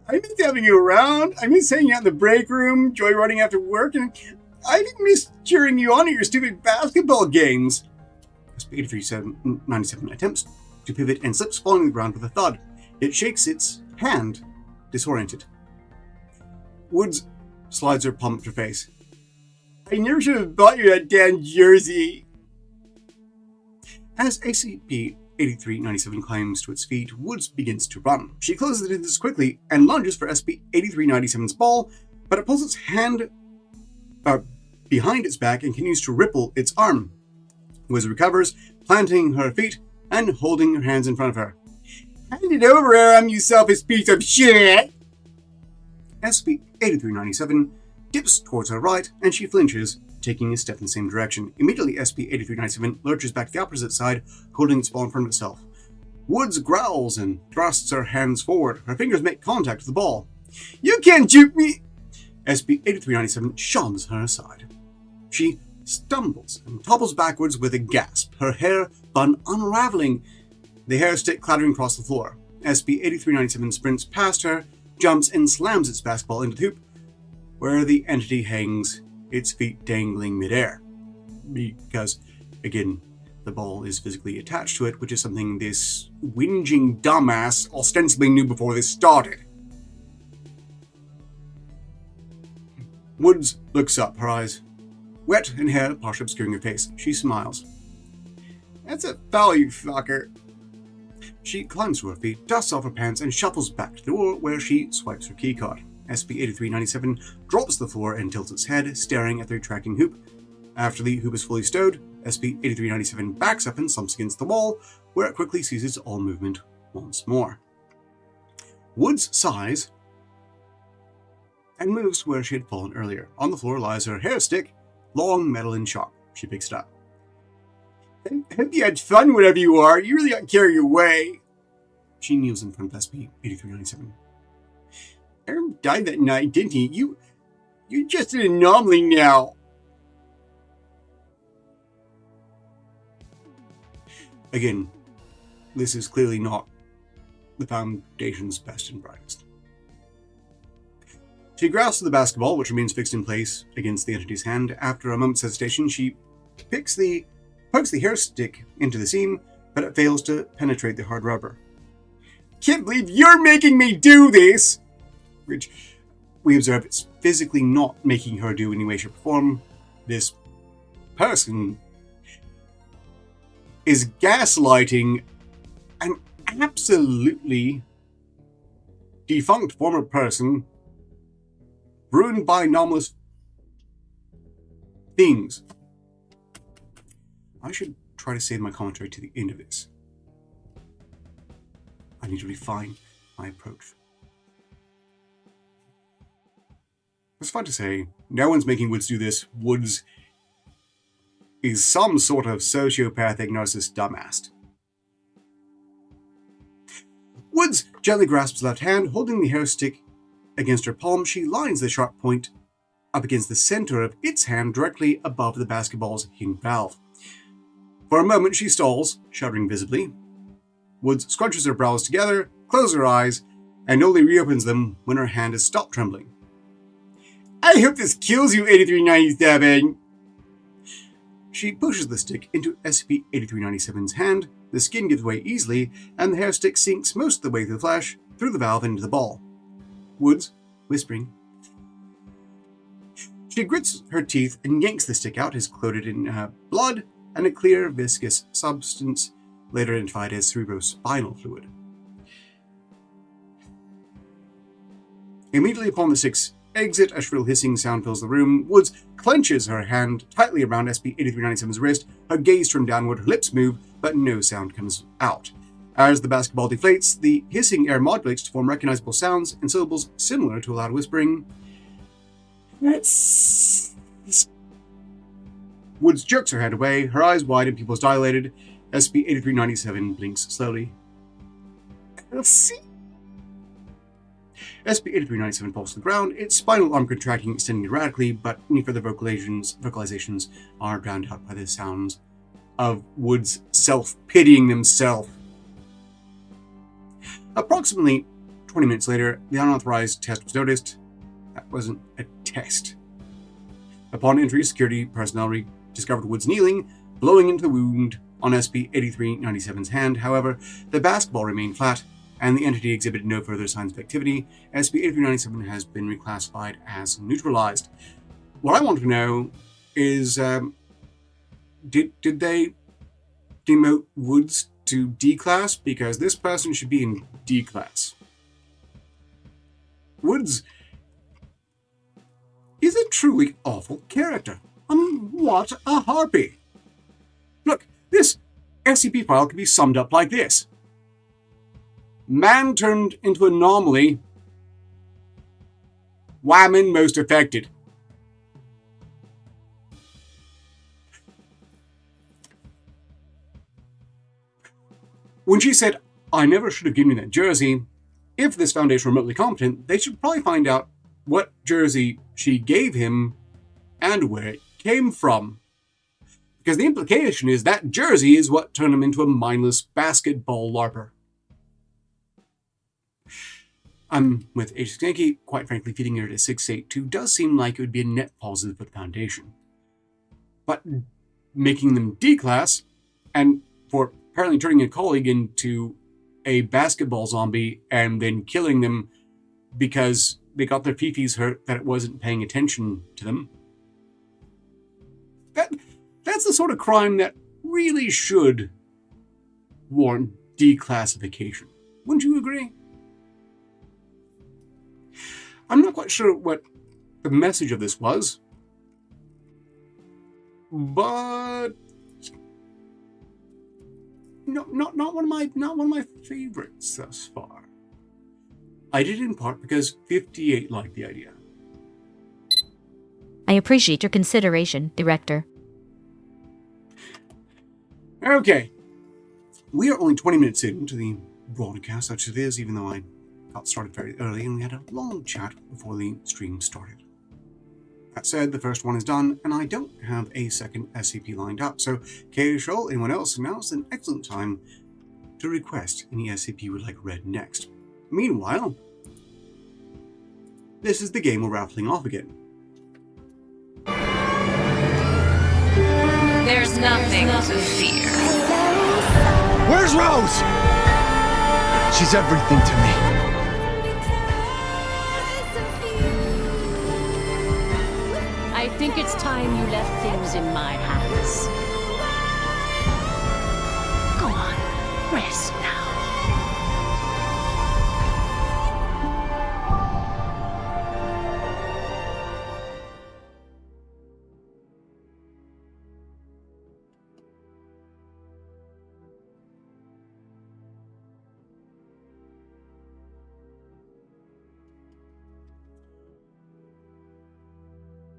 miss having you around. I miss hanging out in the break room, joyriding after work, and I miss cheering you on at your stupid basketball games. SCP-8397 attempts to pivot and slips, falling to the ground with a thud. It shakes its hand, disoriented. Woods slides her palm up to her face. I never should have bought you that damn jersey. As SCP-8397 climbs to its feet, Woods begins to run. She closes the distance quickly and lunges for SCP-8397's ball, but it pulls its hand behind its back and continues to ripple its arm. Woods recovers, planting her feet and holding her hands in front of her. Hand it over, Aram, you selfish piece of shit! SCP-8397 dips towards her right, and she flinches, taking a step in the same direction. Immediately, SCP-8397 lurches back to the opposite side, holding its ball in front of itself. Woods growls and thrusts her hands forward. Her fingers make contact with the ball. You can't juke me! SCP-8397 shoves her aside. She stumbles and topples backwards with a gasp, her hair bun unraveling, the hair stick clattering across the floor. SCP-8397 sprints past her, jumps, and slams its basketball into the hoop, where the entity hangs, its feet dangling midair. Because, again, the ball is physically attached to it, which is something this whinging dumbass ostensibly knew before this started. Woods looks up, her eyes wet and hair partially obscuring her face. She smiles. That's a foul, you fucker. She climbs to her feet, dusts off her pants, and shuffles back to the door where she swipes her keycard. SCP-8397 drops to the floor and tilts its head, staring at the retracting hoop. After the hoop is fully stowed, SCP-8397 backs up and slumps against the wall, where it quickly ceases all movement once more. Woods sighs and moves to where she had fallen earlier. On the floor lies her hair stick, long, metal, and sharp. She picks it up. I hope you had fun, whatever you are. You really got carried away. She kneels in front of SCP-8397. Aaron died that night, didn't he? You're just an anomaly now. Again, this is clearly not the Foundation's best and brightest. She grasps the basketball, which remains fixed in place against the entity's hand. After a moment's hesitation, she pokes the hair stick into the seam, but it fails to penetrate the hard rubber. Can't believe you're making me do this! Which we observe it's physically not making her do in any way, shape, or form. This person is gaslighting an absolutely defunct former person ruined by anomalous things. I should try to save my commentary to the end of this. I need to refine my approach. It's fun to say, no one's making Woods do this. Woods He's some sort of sociopathic narcissist dumbass. Woods gently grasps left hand, holding the hair stick against her palm. She lines the sharp point up against the center of its hand directly above the basketball's hinged valve. For a moment, she stalls, shuddering visibly. Woods scrunches her brows together, closes her eyes, and only reopens them when her hand has stopped trembling. I hope this kills you, 8397! She pushes the stick into SCP-8397's hand, the skin gives way easily, and the hair stick sinks most of the way through the flesh, through the valve into the ball. Woods, whispering. She grits her teeth and yanks the stick out, is coated in blood and a clear, viscous substance, later identified as cerebrospinal fluid. Immediately upon the stick's exit, a shrill hissing sound fills the room. Woods clenches her hand tightly around SCP-8397's wrist, her gaze turned downward, her lips move, but no sound comes out. As the basketball deflates, the hissing air modulates to form recognizable sounds and syllables similar to a loud whispering. Woods jerks her hand away, her eyes wide and pupils dilated. SCP-8397 blinks slowly. Elsie? SCP-8397 falls to the ground, its spinal arm contracting, extending erratically, but any further vocalizations are drowned out by the sounds of Woods self-pitying themselves. Approximately 20 minutes later, the unauthorized test was noticed. That wasn't a test. Upon entry, security personnel discovered Woods kneeling, blowing into the wound on SCP-8397's hand. However, the basketball remained flat, and the entity exhibited no further signs of activity. SCP-8397 has been reclassified as neutralized. What I want to know is, did they demote Woods to D class? Because this person should be in D class. Woods is a truly awful character. I mean, what a harpy. Look, this SCP file can be summed up like this. Man turned into anomaly. Woman most affected. When she said, I never should have given you that jersey, if this foundation were remotely competent, they should probably find out what jersey she gave him and where it came from. Because the implication is that jersey is what turned him into a mindless basketball larper. I'm with H. Yankee. Quite frankly, feeding her to 682 does seem like it would be a net positive for the Foundation. But making them D-class, and for apparently turning a colleague into a basketball zombie and then killing them because they got their fifis hurt that it wasn't paying attention to them. That's the sort of crime that really should warrant declassification. Wouldn't you agree? I'm not quite sure what the message of this was, but not one of my favorites thus far. I did it in part because 58 liked the idea. I appreciate your consideration, Director. Okay. We are only 20 minutes into the broadcast, such as it is, even though I got started very early and we had a long chat before the stream started. That said, the first one is done, and I don't have a second SCP lined up, so Katie Scholl, anyone else, now's an excellent time to request any SCP you would like read next. Meanwhile, this is the game we're raffling off again. There's nothing to fear. Where's Rose? She's everything to me. I think it's time you left things in my hands. Go on, rest now.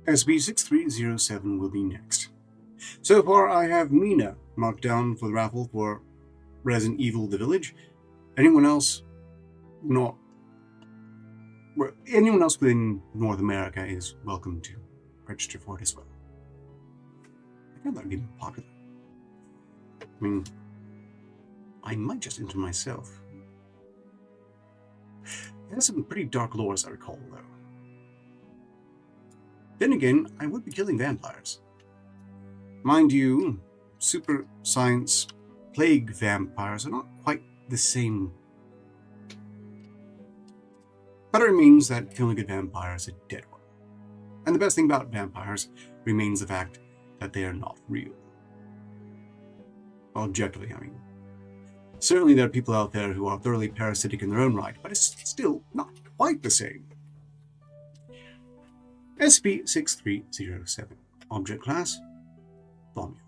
SB-6307 will be next. So far, I have Mina marked down for the raffle for Resident Evil The Village. Anyone else not... Well, anyone else within North America is welcome to register for it as well. I think that would be more popular. I mean, I might just enter myself. It has some pretty dark lore, as I recall, though. Then again, I would be killing vampires. Mind you, super science plague vampires are not quite the same. But it remains that killing a good vampire is a dead one. And the best thing about vampires remains the fact that they are not real. Objectively, I mean. Certainly there are people out there who are thoroughly parasitic in their own right, but it's still not quite the same. SCP-6307. Object Class: Volume.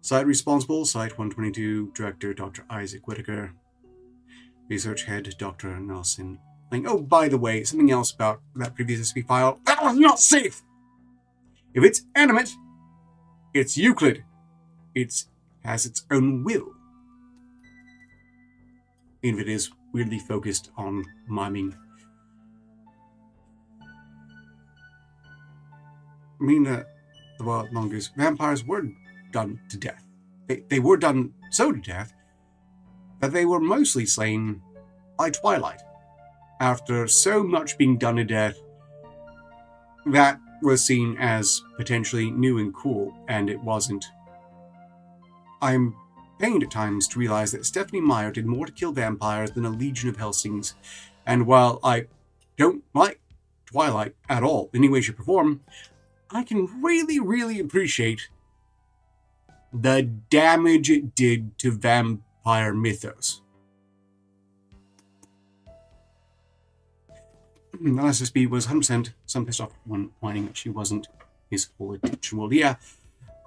Site Responsible: Site 122. Director: Dr. Isaac Whitaker. Research Head: Dr. Nelson Lang. Oh, by the way, something else about that previous SCP file. That was not safe! If it's animate, it's Euclid. It has its own will. Even if it is weirdly focused on miming. I mean, the Wild Mongoose vampires were done to death. They were done so to death that they were mostly slain by twilight. After so much being done to death, that was seen as potentially new and cool, and it wasn't. I'm pained at times to realize that Stephanie Meyer did more to kill vampires than a legion of Helsings, and while I don't like Twilight at all, in any way, shape, or form, I can really appreciate the damage it did to vampire mythos. SSB was 100% some pissed off one whining that she wasn't his whole attention. Well, yeah,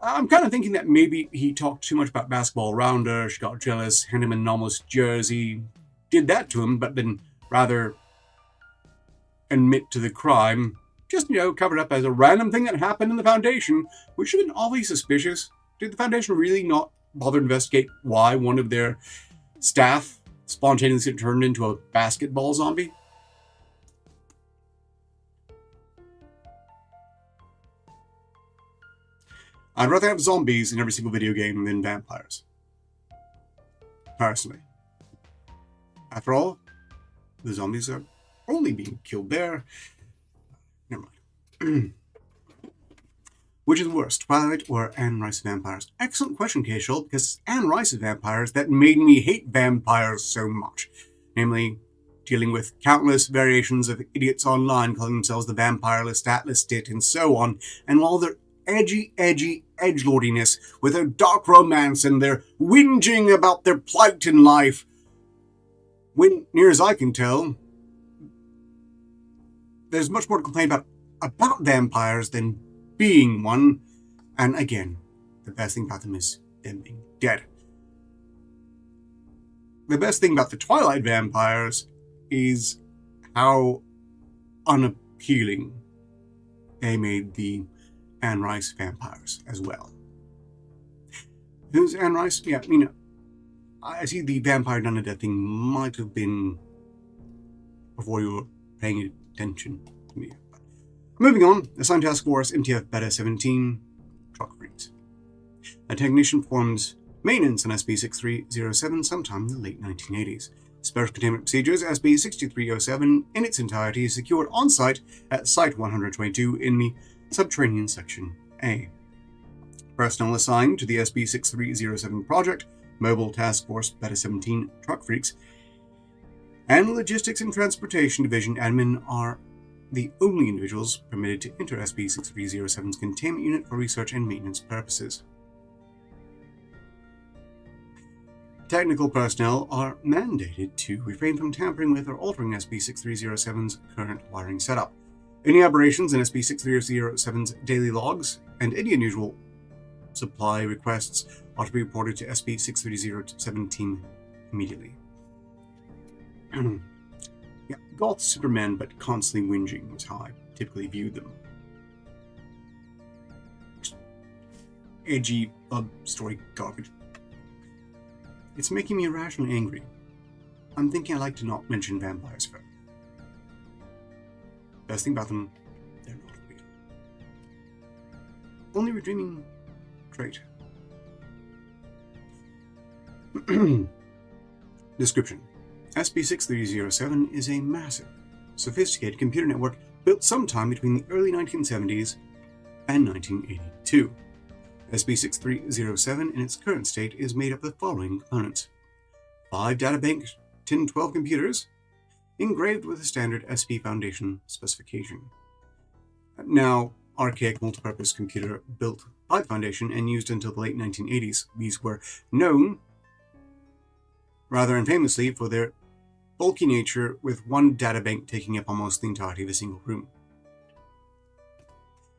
I'm kind of thinking that maybe he talked too much about basketball around her, she got jealous, handed him an anomalous jersey, did that to him, but then rather admit to the crime, just, covered up as a random thing that happened in the Foundation, which should have been awfully suspicious. Did the Foundation really not bother to investigate why one of their staff spontaneously turned into a basketball zombie? I'd rather have zombies in every single video game than vampires. Personally. After all, the zombies are only being killed there. Never mind. Which is worse, Twilight or Anne Rice's vampires? Excellent question, Casual, because it's Anne Rice's vampires that made me hate vampires so much. Namely, dealing with countless variations of idiots online calling themselves the vampire list, atlas dit, and so on, and while their edgy edgelordiness with their dark romance and their whinging about their plight in life, when, near as I can tell, there's much more to complain about vampires than being one. And again, the best thing about them is them being dead. The best thing about the Twilight vampires is how unappealing they made the Anne Rice vampires as well. Who's Anne Rice? Yeah, I see the vampire done to death thing might have been before you were paying attention to me. But moving on, assigned task force MTF Beta 17, truck freaks. A technician performed maintenance on SB-6307 sometime in the late 1980s. Special containment procedures SB-6307 in its entirety is secured on-site at Site 122 in the Subterranean Section A. Personnel assigned to the SB-6307 project, Mobile Task Force Beta 17 Truck Freaks, and Logistics and Transportation Division admin are the only individuals permitted to enter SB-6307's containment unit for research and maintenance purposes. Technical personnel are mandated to refrain from tampering with or altering SB-6307's current wiring setup. Any aberrations in SB-6307's daily logs and any unusual supply requests are to be reported to SB-6307 team immediately. Yeah, goth Superman, but constantly whinging is how I typically view them. edgy love story garbage. It's making me irrationally angry. I'm thinking I'd like to not mention vampires further. Best thing about them, they're not real. Only we're dreaming great. Description. SCP-6307 is a massive, sophisticated computer network built sometime between the early 1970s and 1982. SCP-6307 in its current state is made up of the following components. 5 databank 1012 computers, engraved with the standard SP Foundation specification. Now, archaic multipurpose computer built by the Foundation and used until the late 1980s. These were known, rather infamously, for their bulky nature, with one databank taking up almost the entirety of a single room.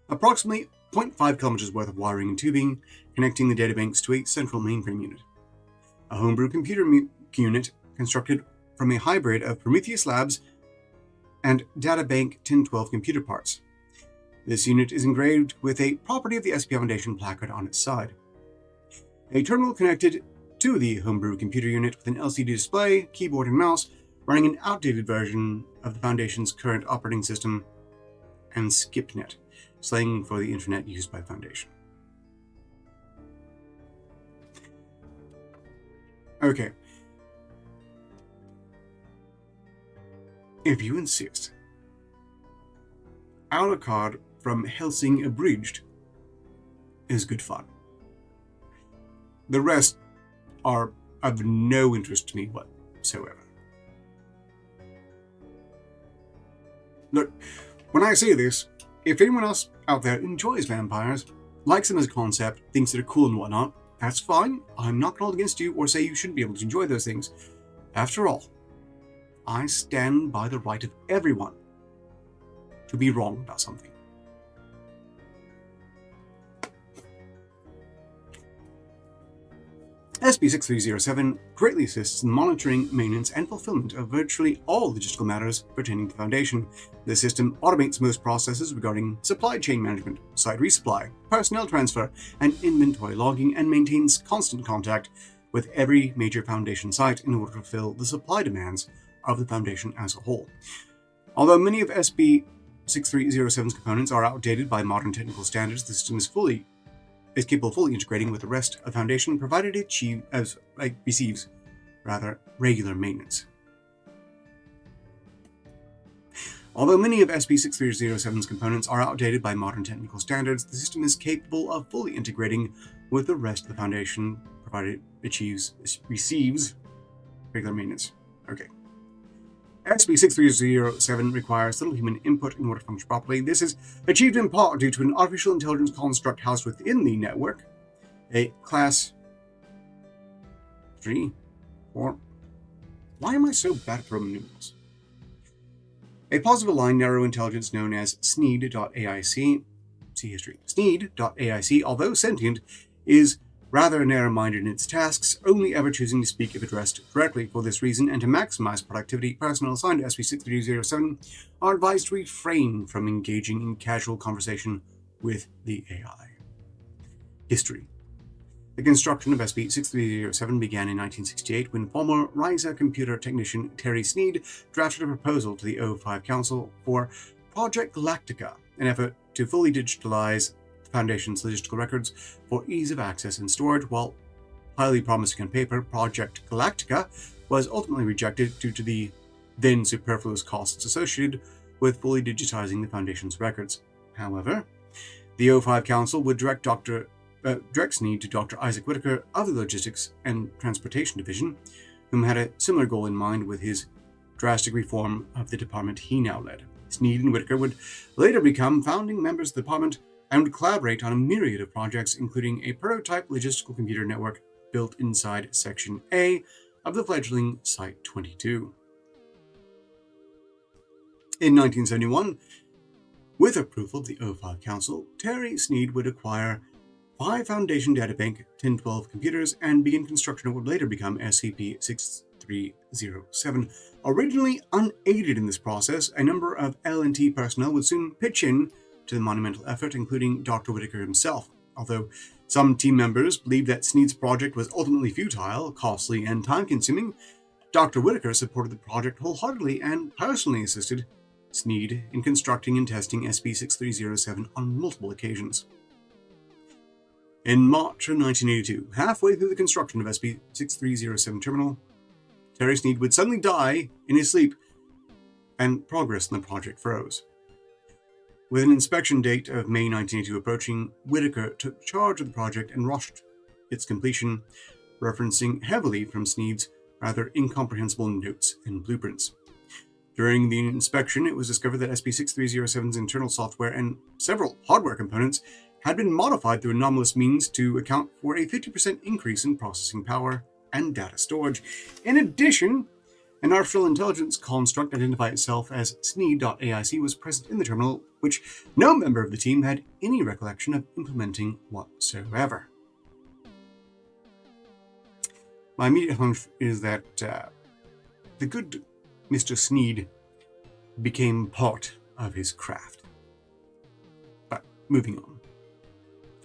Approximately 0.5 kilometers worth of wiring and tubing connecting the databanks to a central mainframe unit. A homebrew computer unit constructed from a hybrid of Prometheus Labs and Databank 1012 computer parts. This unit is engraved with a property of the SP Foundation placard on its side. A terminal connected to the homebrew computer unit with an LCD display, keyboard and mouse, running an outdated version of the Foundation's current operating system, and SCPNet, slang for the internet used by the Foundation. Okay. If you insist, Alucard from Helsing Abridged is good fun. The rest are of no interest to me whatsoever. Look, when I say this, if anyone else out there enjoys vampires, likes them as a concept, thinks they're cool and whatnot, that's fine. I'm not going to hold against you or say you shouldn't be able to enjoy those things. After all, I stand by the right of everyone to be wrong about something. SCP-6307 greatly assists in monitoring, maintenance, and fulfillment of virtually all logistical matters pertaining to the Foundation. The system automates most processes regarding supply chain management, site resupply, personnel transfer, and inventory logging, and maintains constant contact with every major Foundation site in order to fulfill the supply demands of the Foundation as a whole. Although many of SCP-6307's components are outdated by modern technical standards, the system is capable of fully integrating with the rest of the Foundation, provided it receives regular maintenance. Although many of SCP-6307's components are outdated by modern technical standards, the system is capable of fully integrating with the rest of the Foundation, provided it receives regular maintenance. Okay. SCP-6307 requires little human input in order to function properly. This is achieved in part due to an artificial intelligence construct housed within the network, a Class 3, 4. Why am I so bad at Roman numerals? A positive-aligned narrow intelligence known as SNEED.AIC, see history. SNEED.AIC, although sentient, is rather narrow-minded in its tasks, only ever choosing to speak if addressed directly. For this reason, and to maximize productivity, personnel assigned to SCP-6307 are advised to refrain from engaging in casual conversation with the AI. History. The construction of SCP-6307 began in 1968 when former RISA computer technician Terry Sneed drafted a proposal to the O5 Council for Project Galactica, an effort to fully digitalize Foundation's logistical records for ease of access and storage. While highly promising on paper, Project Galactica was ultimately rejected due to the then superfluous costs associated with fully digitizing the Foundation's records. However, the O5 Council would direct Sneed to Dr. Isaac Whitaker of the Logistics and Transportation Division, whom had a similar goal in mind with his drastic reform of the department he now led. Sneed and Whitaker would later become founding members of the department and would collaborate on a myriad of projects, including a prototype logistical computer network built inside Section A of the fledgling Site-22. In 1971, with approval of the O5 Council, Terry Sneed would acquire 5 Foundation Databank 1012 computers and begin construction of what would later become SCP-6307. Originally unaided in this process, a number of L&T personnel would soon pitch in to the monumental effort, including Dr. Whitaker himself. Although Some team members believed that Sneed's project was ultimately futile, costly, and time-consuming. Dr. Whitaker supported the project wholeheartedly and personally assisted Sneed in constructing and testing SCP-6307 on multiple occasions. In March of 1982, halfway through the construction of SCP-6307 terminal, Terry Sneed would suddenly die in his sleep, and progress in the project froze. With an inspection date of May 1982 approaching, Whitaker took charge of the project and rushed its completion, referencing heavily from Sneed's rather incomprehensible notes and blueprints. During the inspection, it was discovered that SCP-6307's internal software and several hardware components had been modified through anomalous means to account for a 50% increase in processing power and data storage. In addition, an artificial intelligence construct identified itself as Sneed.aic was present in the terminal, which no member of the team had any recollection of implementing whatsoever. My immediate hunch is that the good Mr. Sneed became part of his craft. But moving on.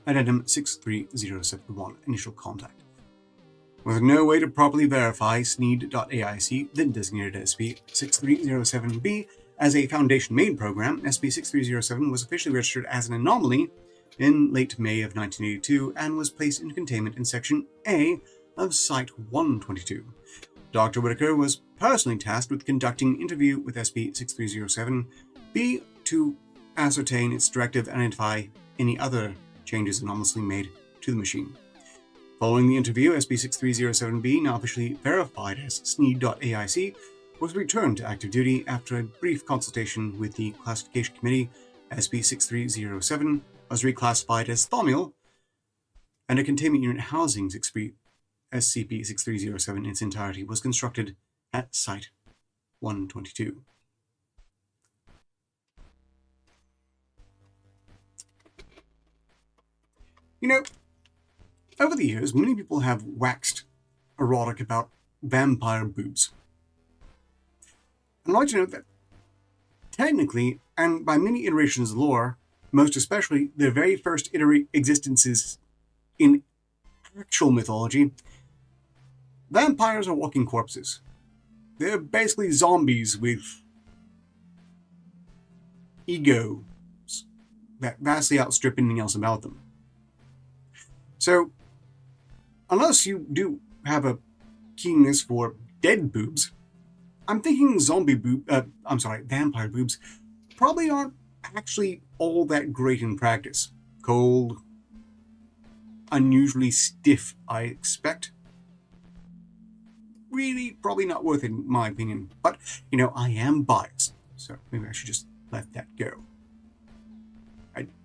Addendum 63071, initial contact. With no way to properly verify Sneed.aic, then designated SCP-6307-B as a Foundation-made program, SCP-6307 was officially registered as an anomaly in late May of 1982 and was placed into containment in Section A of Site-122. Dr. Whitaker was personally tasked with conducting an interview with SCP-6307-B to ascertain its directive and identify any other changes anomalously made to the machine. Following the interview, SCP-6307-B, now officially verified as Sneed.aic, was returned to active duty after a brief consultation with the Classification Committee. SCP-6307 was reclassified as Thaumiel, and a containment unit housing SCP-6307 in its entirety was constructed at Site-122. You know, over the years, many people have waxed erotic about vampire boobs. I'd like to note that, technically, and by many iterations of lore, most especially the very first existences in actual mythology, vampires are walking corpses. They're basically zombies with egos that vastly outstrip anything else about them. So, unless you do have a keenness for dead boobs, I'm thinking vampire boobs probably aren't actually all that great in practice. Cold, unusually stiff, I expect. Really, probably not worth it, in my opinion. But, I am biased, so maybe I should just let that go.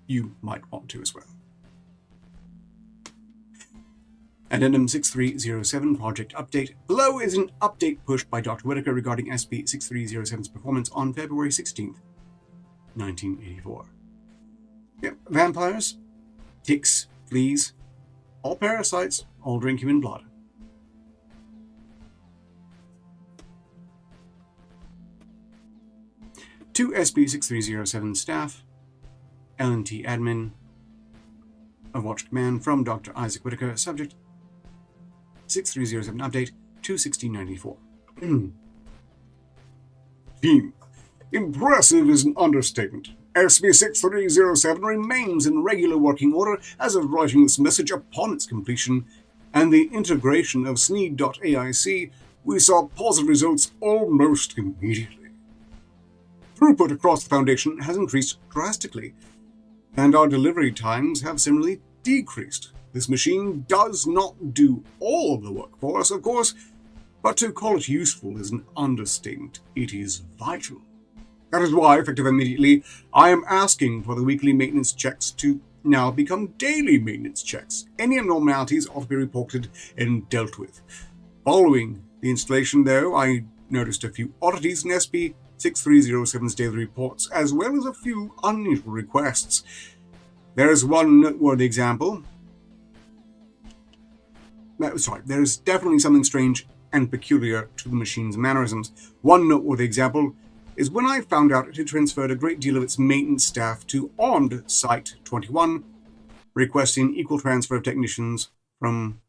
You might want to as well. Addendum 6307 Project Update. Below is an update pushed by Dr. Whitaker regarding SCP-6307's performance on February 16th, 1984. Yep, vampires, ticks, fleas, all parasites, all drink human blood. To SCP-6307 staff, L&T admin, Overwatch Command from Dr. Isaac Whitaker, subject 6307 update 21694. Theme. Impressive is an understatement. SCP-6307 remains in regular working order as of writing this message upon its completion, and the integration of Sneed.aic, we saw positive results almost immediately. Throughput across the Foundation has increased drastically, and our delivery times have similarly decreased. This machine does not do all of the work for us, of course, but to call it useful is an understatement. It is vital. That is why, effective immediately, I am asking for the weekly maintenance checks to now become daily maintenance checks. Any abnormalities ought to be reported and dealt with. Following the installation, though, I noticed a few oddities in SCP-6307's daily reports, as well as a few unusual requests. There is one noteworthy example. There is definitely something strange and peculiar to the machine's mannerisms. One noteworthy example is when I found out it had transferred a great deal of its maintenance staff to armed Site-21 requesting equal transfer of technicians from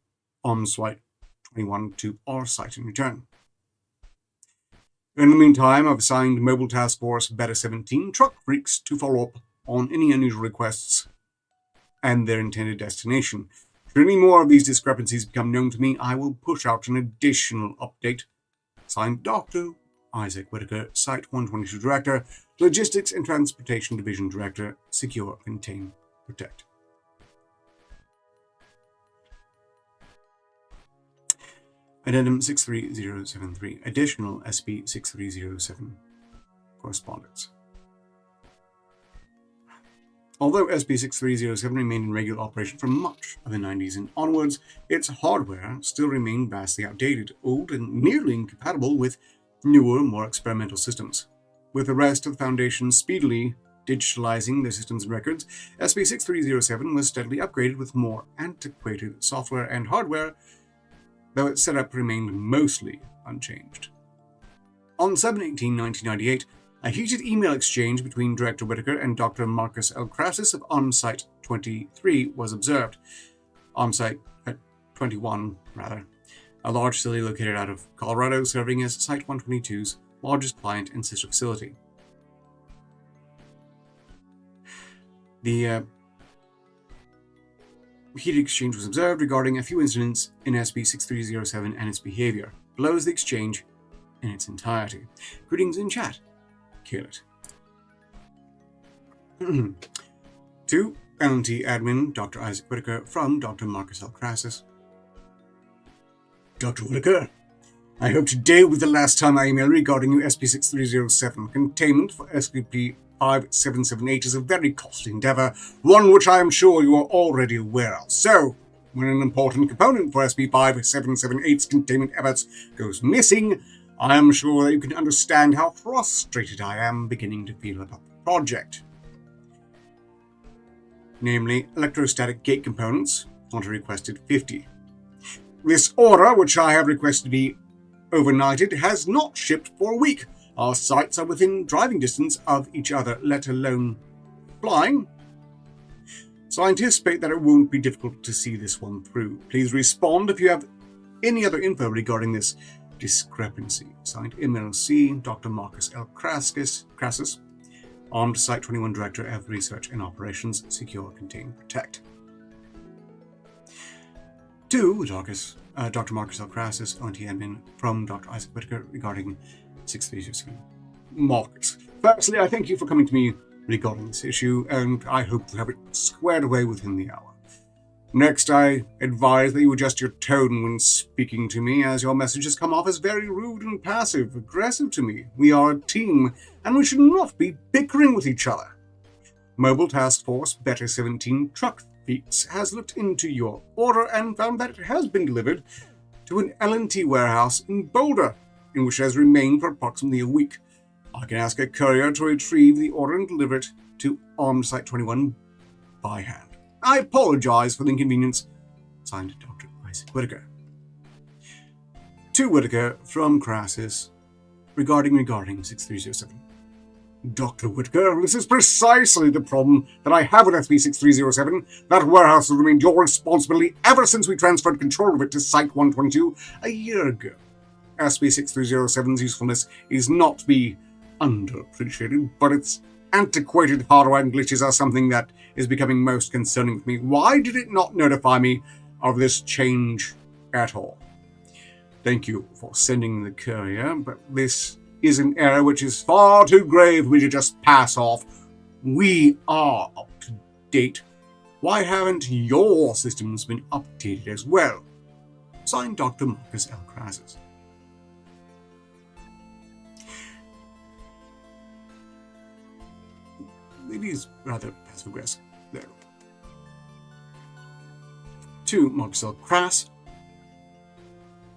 on-site 21 to our site in return. In the meantime, I've assigned Mobile Task Force Beta 17 truck freaks to follow up on any unusual requests and their intended destination. Should any more of these discrepancies become known to me, I will push out an additional update. Signed, Dr. Isaac Whitaker, Site 122 Director, Logistics and Transportation Division Director, Secure, Contain, Protect. Addendum 63073, Additional SP 6307 Correspondence. Although SP6307 remained in regular operation for much of the 90s and onwards, its hardware still remained vastly outdated, old, and nearly incompatible with newer, more experimental systems. With the rest of the Foundation speedily digitalizing their systems and records, SP6307 was steadily upgraded with more antiquated software and hardware, though its setup remained mostly unchanged. On 7/18/1998, a heated email exchange between Director Whitaker and Dr. Marcus L. Crassus of OnSite 23 was observed. OnSite 21, rather. A large facility located out of Colorado, serving as Site 122's largest client and sister facility. The heated exchange was observed regarding a few incidents in SP6307 and its behavior. Below is the exchange in its entirety. Greetings in chat. Kill it. To LNT admin Dr. Isaac Whitaker from Dr. Marcus L. Crassus. Dr. Whitaker, I hope today was the last time I emailed regarding your SP6307. Containment for SCP-5778 is a very costly endeavor, one which I am sure you are already aware of. So, when an important component for SCP-5778's containment efforts goes missing, I am sure that you can understand how frustrated I am beginning to feel about the project. Namely, electrostatic gate components, onto requested 50. This order, which I have requested to be overnighted, has not shipped for a week. Our sites are within driving distance of each other, let alone flying. So I anticipate that it won't be difficult to see this one through. Please respond if you have any other info regarding this discrepancy. Signed, MLC, Dr. Marcus L. Crassus, Armed Site 21 Director of Research and Operations, Secure, Contain, Protect. To Dr. Marcus L. Crassus, LNT admin from Dr. Isaac Whitaker regarding 6307. Marcus, firstly, I thank you for coming to me regarding this issue, and I hope to have it squared away within the hour. Next, I advise that you adjust your tone when speaking to me, as your messages come off as very rude and passive-aggressive to me. We are a team, and we should not be bickering with each other. Mobile Task Force Beta 17 Truck Feats has looked into your order and found that it has been delivered to an L&T warehouse in Boulder, in which it has remained for approximately a week. I can ask a courier to retrieve the order and deliver it to Armed Site 21 by hand. I apologize for the inconvenience. Signed, Dr. Isaac Whitaker. To Whitaker from Crassus regarding 6307. Dr. Whitaker, this is precisely the problem that I have with SB6307. That warehouse has remained your responsibility ever since we transferred control of it to Site 122 a year ago. SB6307's usefulness is not to be underappreciated, but its antiquated hardware and glitches are something that is becoming most concerning to me. Why did it not notify me of this change at all? Thank you for sending the courier, but this is an error which is far too grave for me to just pass off. We are up to date. Why haven't your systems been updated as well? Signed, Dr. Marcus L. Crassus. It is rather passive-aggressive there. To Marcus L. Crass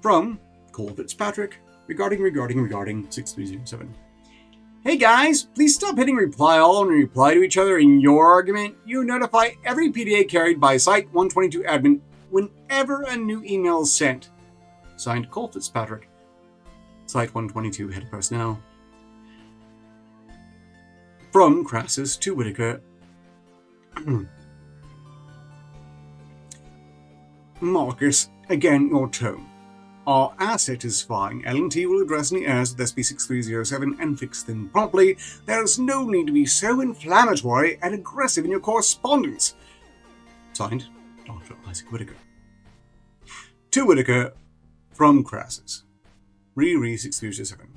from Cole Fitzpatrick regarding 6307. Hey guys, please stop hitting reply all and reply to each other in your argument. You notify every PDA carried by Site 122 admin whenever a new email is sent. Signed, Cole Fitzpatrick, Site 122 Head of Personnel. From Crassus to Whitaker. Marcus, again your tone. Our asset is fine. L&T will address any errors with SB6307 and fix them promptly. There is no need to be so inflammatory and aggressive in your correspondence. Signed, Dr. Isaac Whitaker. To Whitaker, from Crassus. Re 6307.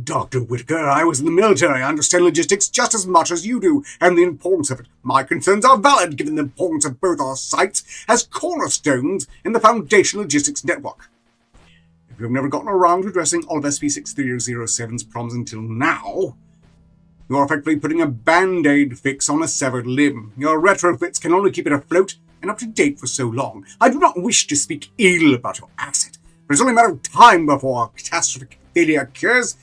Dr. Whitaker, I was in the military. I understand logistics just as much as you do, and the importance of it. My concerns are valid, given the importance of both our sites as cornerstones in the Foundation logistics network. If you've never gotten around to addressing all of SB6307's problems until now, you are effectively putting a band-aid fix on a severed limb. Your retrofits can only keep it afloat and up to date for so long. I do not wish to speak ill about your asset, but it's only a matter of time before a catastrophic failure occurs,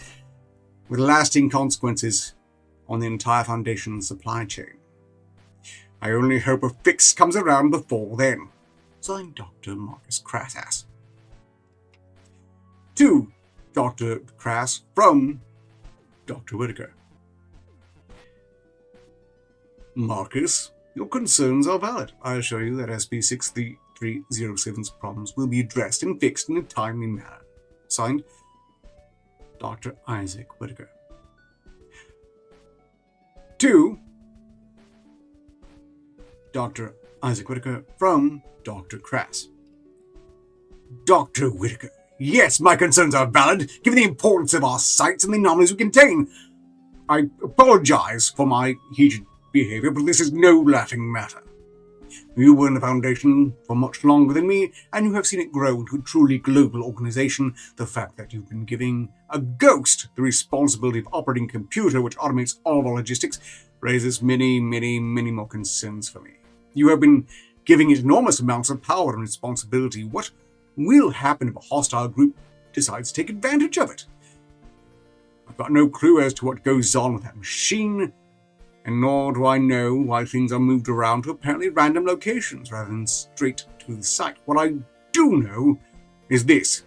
with lasting consequences on the entire Foundation supply chain. I only hope a fix comes around before then. Signed, Dr. Marcus Crassus. To Dr. Crass, from Dr. Whitaker. Marcus, your concerns are valid. I assure you that SB6307's problems will be addressed and fixed in a timely manner. Signed, Dr. Isaac Whitaker. To Dr. Isaac Whitaker, from Dr. Crass. Dr. Whitaker, yes, my concerns are valid, given the importance of our sites and the anomalies we contain. I apologize for my heated behavior, but this is no laughing matter. You were in the Foundation for much longer than me, and you have seen it grow into a truly global organization. The fact that you've been giving a ghost the responsibility of operating a computer which automates all of our logistics raises many, many, many more concerns for me. You have been giving it enormous amounts of power and responsibility. What will happen if a hostile group decides to take advantage of it? I've got no clue as to what goes on with that machine, and nor do I know why things are moved around to apparently random locations rather than straight to the site. What I do know is this.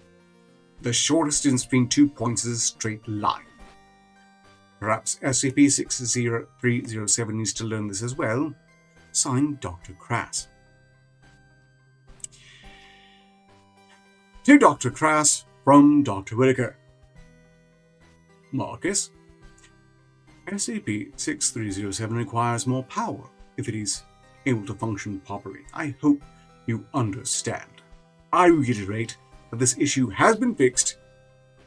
The shortest distance between 2 points is a straight line. Perhaps SCP-6307 needs to learn this as well. Signed, Dr. Crass. To Dr. Crass, from Dr. Whitaker. Marcus, SCP-6307 requires more power if it is able to function properly. I hope you understand. I reiterate that this issue has been fixed,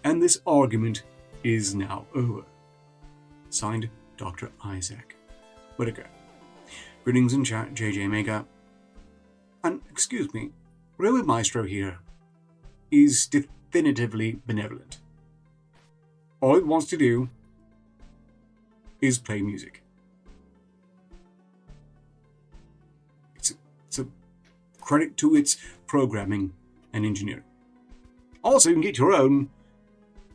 and this argument is now over. Signed, Dr. Isaac Whitaker. Greetings in chat, JJ Mega. And, excuse me, RoboMaestro here is definitively benevolent. All it wants to do is play music. It's a credit to its programming and engineering. Also, you can get your own.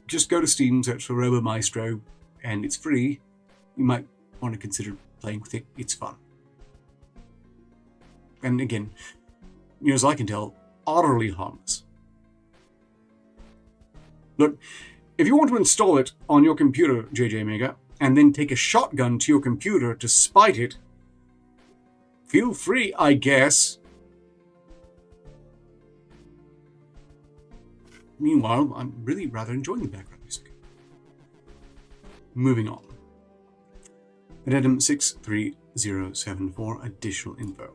Just go to Steam, search for RoboMaestro, and it's free. You might want to consider playing with it. It's fun. And again, as I can tell, utterly harmless. Look, if you want to install it on your computer, JJ Mega, and then take a shotgun to your computer to spite it, feel free, I guess. Meanwhile, I'm really rather enjoying the background music. Moving on. Addendum 63074, additional info.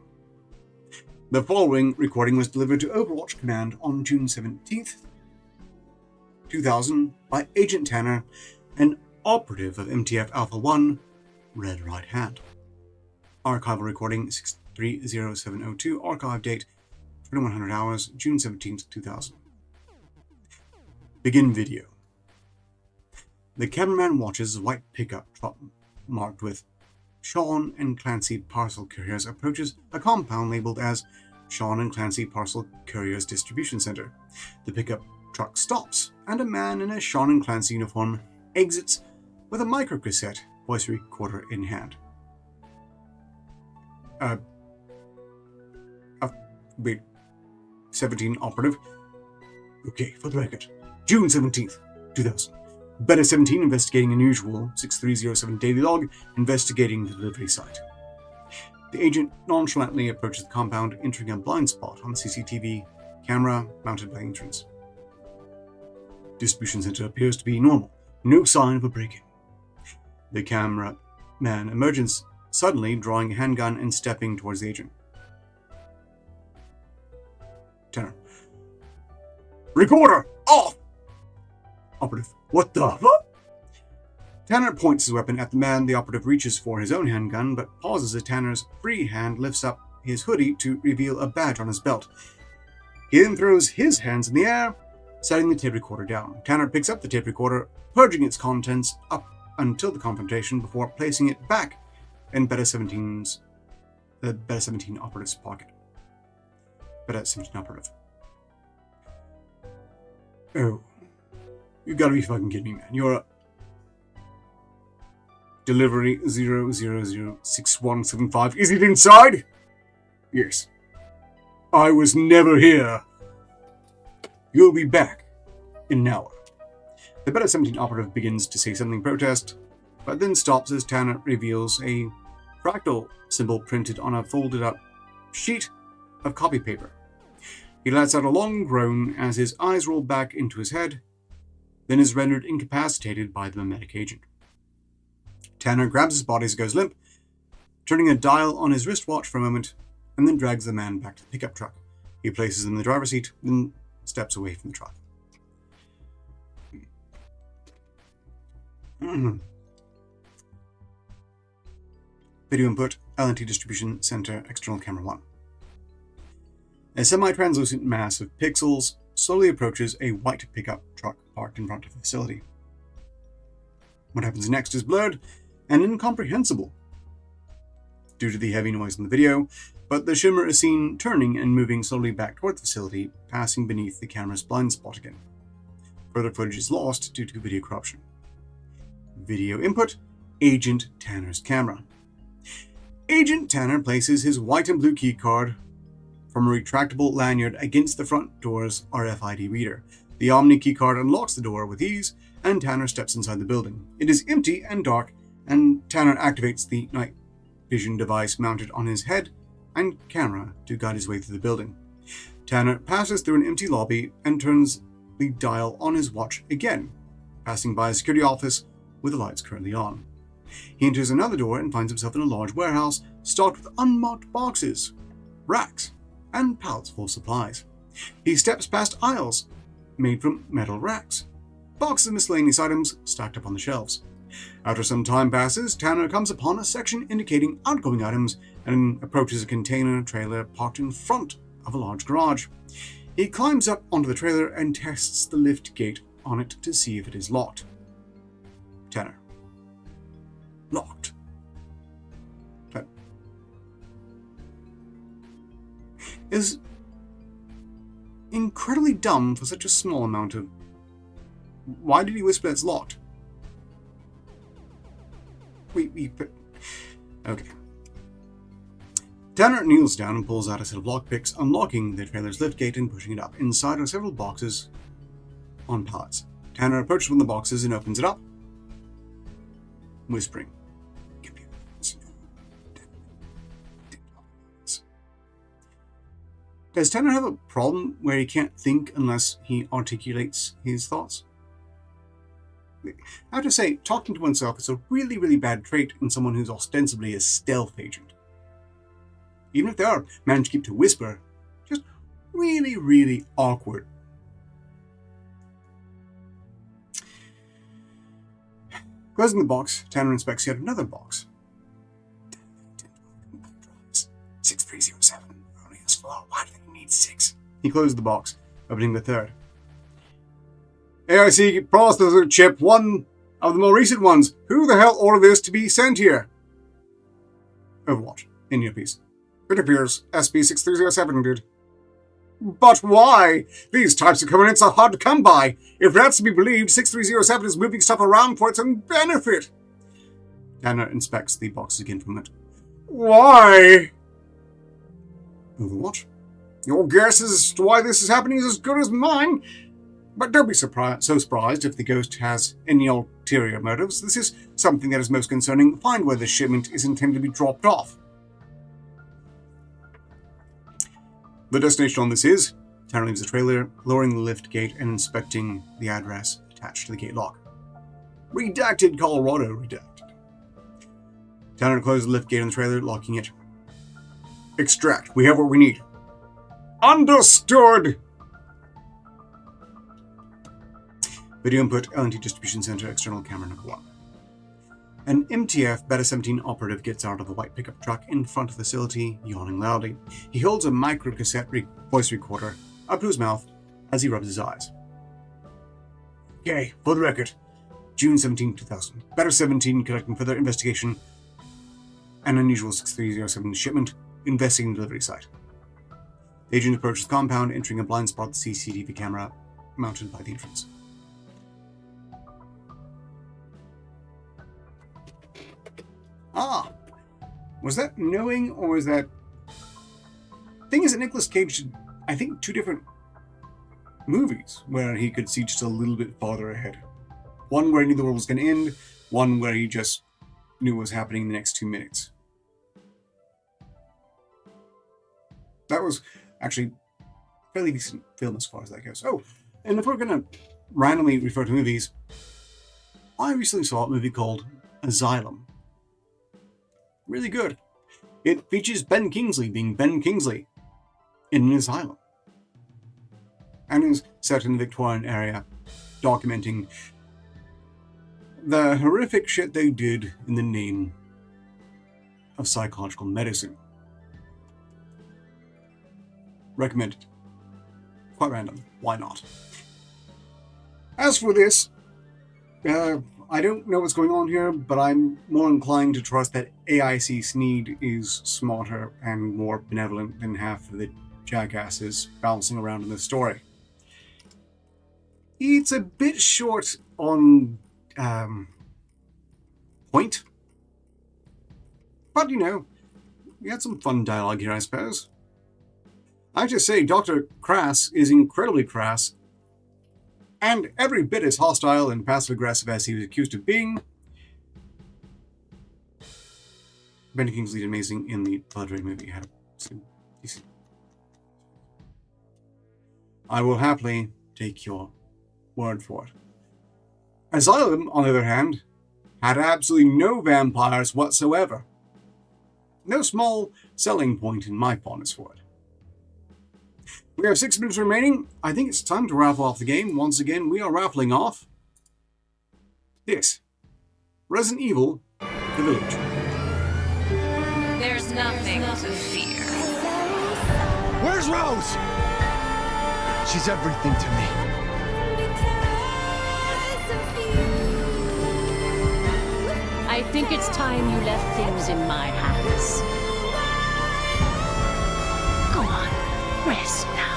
The following recording was delivered to Overwatch Command on June 17th, 2000 by Agent Tanner, an operative of MTF Alpha 1, Red Right Hand. Archival recording 630702, archive date 2100 hours, June 17th, 2000. Begin video. The cameraman watches a white pickup truck marked with Sean and Clancy Parcel Couriers approaches a compound labeled as Sean and Clancy Parcel Couriers Distribution Center. The pickup truck stops, and a man in a Sean and Clancy uniform exits with a microcassette voice recorder in hand. Wait, 17 operative. Okay, for the record. June 17th, 2000. Beta 17 investigating unusual 6307 daily log, investigating the delivery site. The agent nonchalantly approaches the compound, entering a blind spot on the CCTV camera mounted by the entrance. Distribution center appears to be normal. No sign of a break-in. The camera man emerges suddenly, drawing a handgun and stepping towards the agent. Tanner. Recorder! Off! Operative. What the fuck? Tanner points his weapon at the man. The operative reaches for his own handgun, but pauses as Tanner's free hand lifts up his hoodie to reveal a badge on his belt. He then throws his hands in the air, setting the tape recorder down. Tanner picks up the tape recorder, purging its contents up until the confrontation before placing it back in the Beta 17 operative's pocket. Beta 17 operative. Oh. You gotta be fucking kidding me, man. You're a... Delivery 0006175. Is it inside? Yes. I was never here. You'll be back in an hour. The Beta 17 operative begins to say something in protest, but then stops as Tanner reveals a fractal symbol printed on a folded up sheet of copy paper. He lets out a long groan as his eyes roll back into his head, then is rendered incapacitated by the mimetic agent. Tanner grabs his body as it goes limp, turning a dial on his wristwatch for a moment, and then drags the man back to the pickup truck. He places him in the driver's seat, then steps away from the truck. Video input, LNT Distribution Center, External Camera 1. A semi-translucent mass of pixels slowly approaches a white pickup truck parked in front of the facility. What happens next is blurred and incomprehensible due to the heavy noise in the video, but the shimmer is seen turning and moving slowly back toward the facility, passing beneath the camera's blind spot again. Further footage is lost due to video corruption. Video input, Agent Tanner's camera. Agent Tanner places his white and blue keycard from a retractable lanyard against the front door's RFID reader. The Omni keycard unlocks the door with ease, and Tanner steps inside the building. It is empty and dark, and Tanner activates the night vision device mounted on his head and camera to guide his way through the building. Tanner passes through an empty lobby and turns the dial on his watch again, passing by a security office with the lights currently on. He enters another door and finds himself in a large warehouse stocked with unmarked boxes, racks, and pallets full of supplies. He steps past aisles made from metal racks, boxes of miscellaneous items stacked up on the shelves. After some time passes, Tanner comes upon a section indicating outgoing items and approaches a container trailer parked in front of a large garage. He climbs up onto the trailer and tests the lift gate on it to see if it is locked. Tanner. Locked. That is incredibly dumb for such a small amount of... Why did he whisper it's locked? Okay. Tanner kneels down and pulls out a set of lockpicks, unlocking the trailer's liftgate and pushing it up. Inside are several boxes on pallets. Tanner approaches one of the boxes and opens it up, whispering, Does Tanner have a problem where he can't think unless he articulates his thoughts? I have to say, talking to oneself is a really, really bad trait in someone who's ostensibly a stealth agent. Even if they are managed to keep to whisper, just really, really awkward. Closing the box, Tanner inspects yet another box. 6307. Only has 4. Why do they need 6? He closed the box, opening the third. AIC processor chip, one of the more recent ones. Who the hell ordered this to be sent here? Overwatch, in earpiece. It appears SB6307 did. But why? These types of components are hard to come by. If that's to be believed, 6307 is moving stuff around for its own benefit. Tanner inspects the boxes again for a moment. Why? Overwatch. Your guess as to why this is happening is as good as mine. But don't be so surprised if the ghost has any ulterior motives. This is something that is most concerning. Find where the shipment is intended to be dropped off. The destination on this is... Tanner leaves the trailer, lowering the lift gate and inspecting the address attached to the gate lock. Redacted Colorado, redacted. Tanner closes the lift gate on the trailer, locking it. Extract. We have what we need. Understood! Video input, LNT distribution center, external camera number 1. An MTF Beta 17 operative gets out of the white pickup truck in front of the facility, yawning loudly. He holds a microcassette voice recorder up to his mouth as he rubs his eyes. Okay, for the record, June 17, 2000. Beta 17 conducting further investigation. An unusual 6307 shipment, investigating delivery site. The agent approaches the compound, entering a blind spot CCTV camera mounted by the entrance. Ah! Was that knowing, or was that... Thing is that Nicolas Cage did, I think, 2 different movies where he could see just a little bit farther ahead. One where he knew the world was going to end, one where he just knew what was happening in the next 2 minutes. That was actually a fairly decent film as far as that goes. Oh, and if we're going to randomly refer to movies, I recently saw a movie called Asylum. Really good. It features Ben Kingsley being Ben Kingsley in an asylum. And is set in the Victorian area, documenting the horrific shit they did in the name of psychological medicine. Recommended. Quite random. Why not? As for this, I don't know what's going on here, but I'm more inclined to trust that AIC Sneed is smarter and more benevolent than half of the jackasses bouncing around in this story. It's a bit short on point, but you know, we had some fun dialogue here, I suppose. I just say Dr. Crass is incredibly crass, and every bit as hostile and passive-aggressive as he was accused of being. Ben Kingsley did amazing in the Blood Rain movie. Had some decent. I will happily take your word for it. Asylum, on the other hand, had absolutely no vampires whatsoever. No small selling point in my fondness for it. We have 6 minutes remaining. I think it's time to raffle off the game. Once again, we are raffling off this. Resident Evil, The Village. There's nothing to fear. Where's Rose? She's everything to me. I think it's time you left things in my hands. Go on, rest now.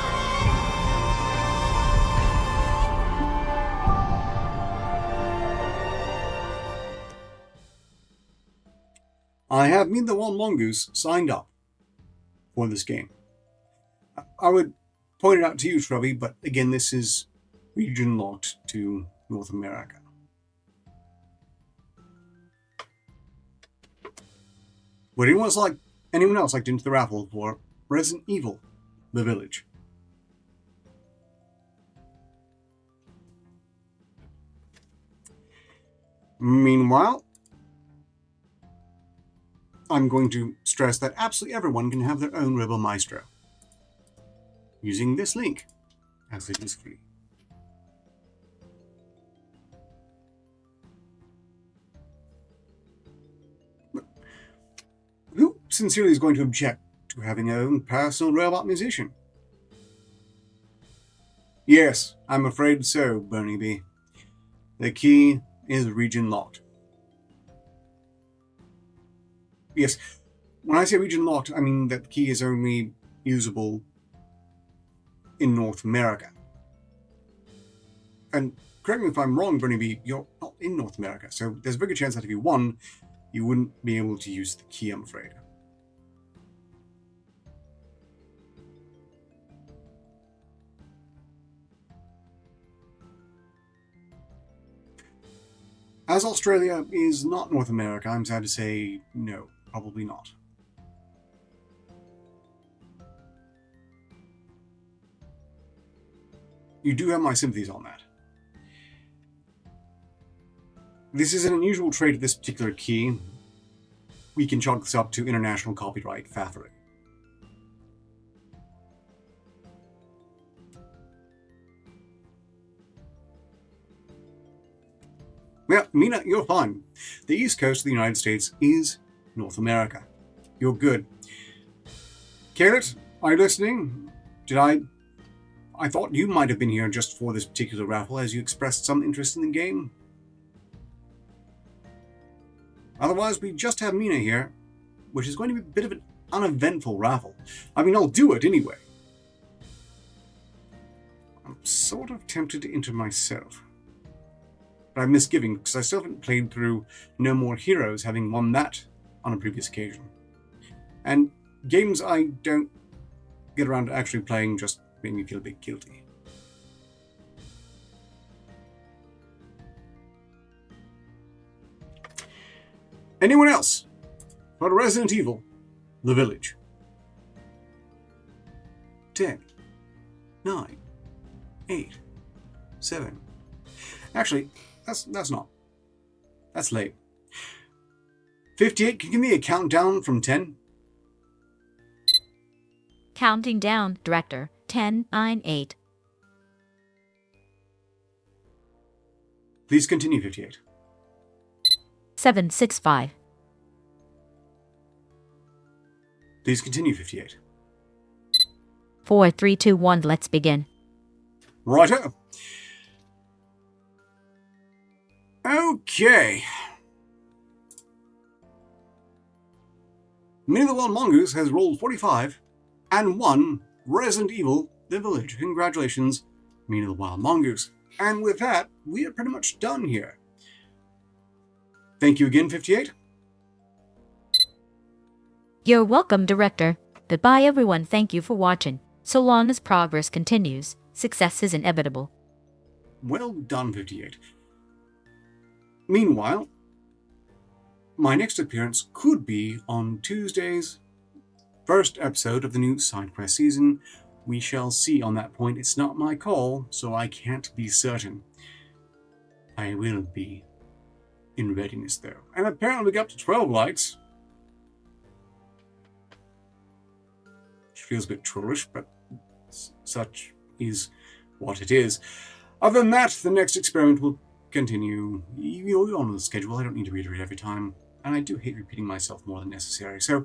I have me the one mongoose signed up for this game. I would point it out to you, Shrubby, but again, this is region locked to North America. Would anyone else like to enter the raffle for Resident Evil, The Village? Meanwhile, I'm going to stress that absolutely everyone can have their own RoboMaestro using this link, as it is free. Who sincerely is going to object to having their own personal robot musician? Yes, I'm afraid so, Bernie B. The key is region locked. Yes, when I say region locked, I mean that the key is only usable in North America. And correct me if I'm wrong, Bernie B, you're not in North America, so there's a bigger chance that if you won, you wouldn't be able to use the key, I'm afraid. As Australia is not North America, I'm sad to say no, probably not. you do have my sympathies on that. This is an unusual trait of this particular key. We can chalk this up to international copyright faffery. Well, Mina, you're fine. The east coast of the United States is North America. You're good. Carrot, are you listening? I thought you might have been here just for this particular raffle, as you expressed some interest in the game. Otherwise, we just have Mina here, which is going to be a bit of an uneventful raffle. I mean, I'll do it anyway. I'm sort of tempted to enter myself. But I'm misgiving, because I still haven't played through No More Heroes, having won that on a previous occasion. And games I don't get around to actually playing just make me feel a bit guilty. Anyone else? For Resident Evil, The Village. 10, 9, 8, 7. Actually, that's not. That's late. 58, can you give me a countdown from 10? Counting down, Director. 10, 9, 8. Please continue, 58. 7, 6, 5. Please continue, 58. 4, 3, 2, 1. Let's begin. Righto. Okay. Mina the Wild Mongoose has rolled 45 and won Resident Evil The Village. Congratulations, Mina the Wild Mongoose. And with that, we are pretty much done here. Thank you again, 58. You're welcome, Director. Goodbye, everyone. Thank you for watching. So long as progress continues, success is inevitable. Well done, 58. Meanwhile, my next appearance could be on Tuesday's first episode of the new side quest season. We shall see on that point. It's not my call, so I can't be certain. I will be in readiness, though. And apparently we got up to 12 likes. Which feels a bit trollish, but such is what it is. Other than that, the next experiment will continue. You're on the schedule. I don't need to reiterate every time. And I do hate repeating myself more than necessary. So,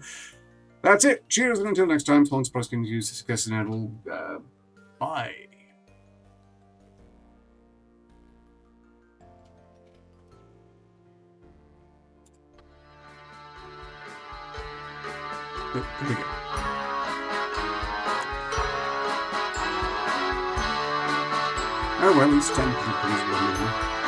that's it. Cheers, and until next time, so long as Plus continues to success and handle. Bye. Here we go. Oh well, it's 10 people.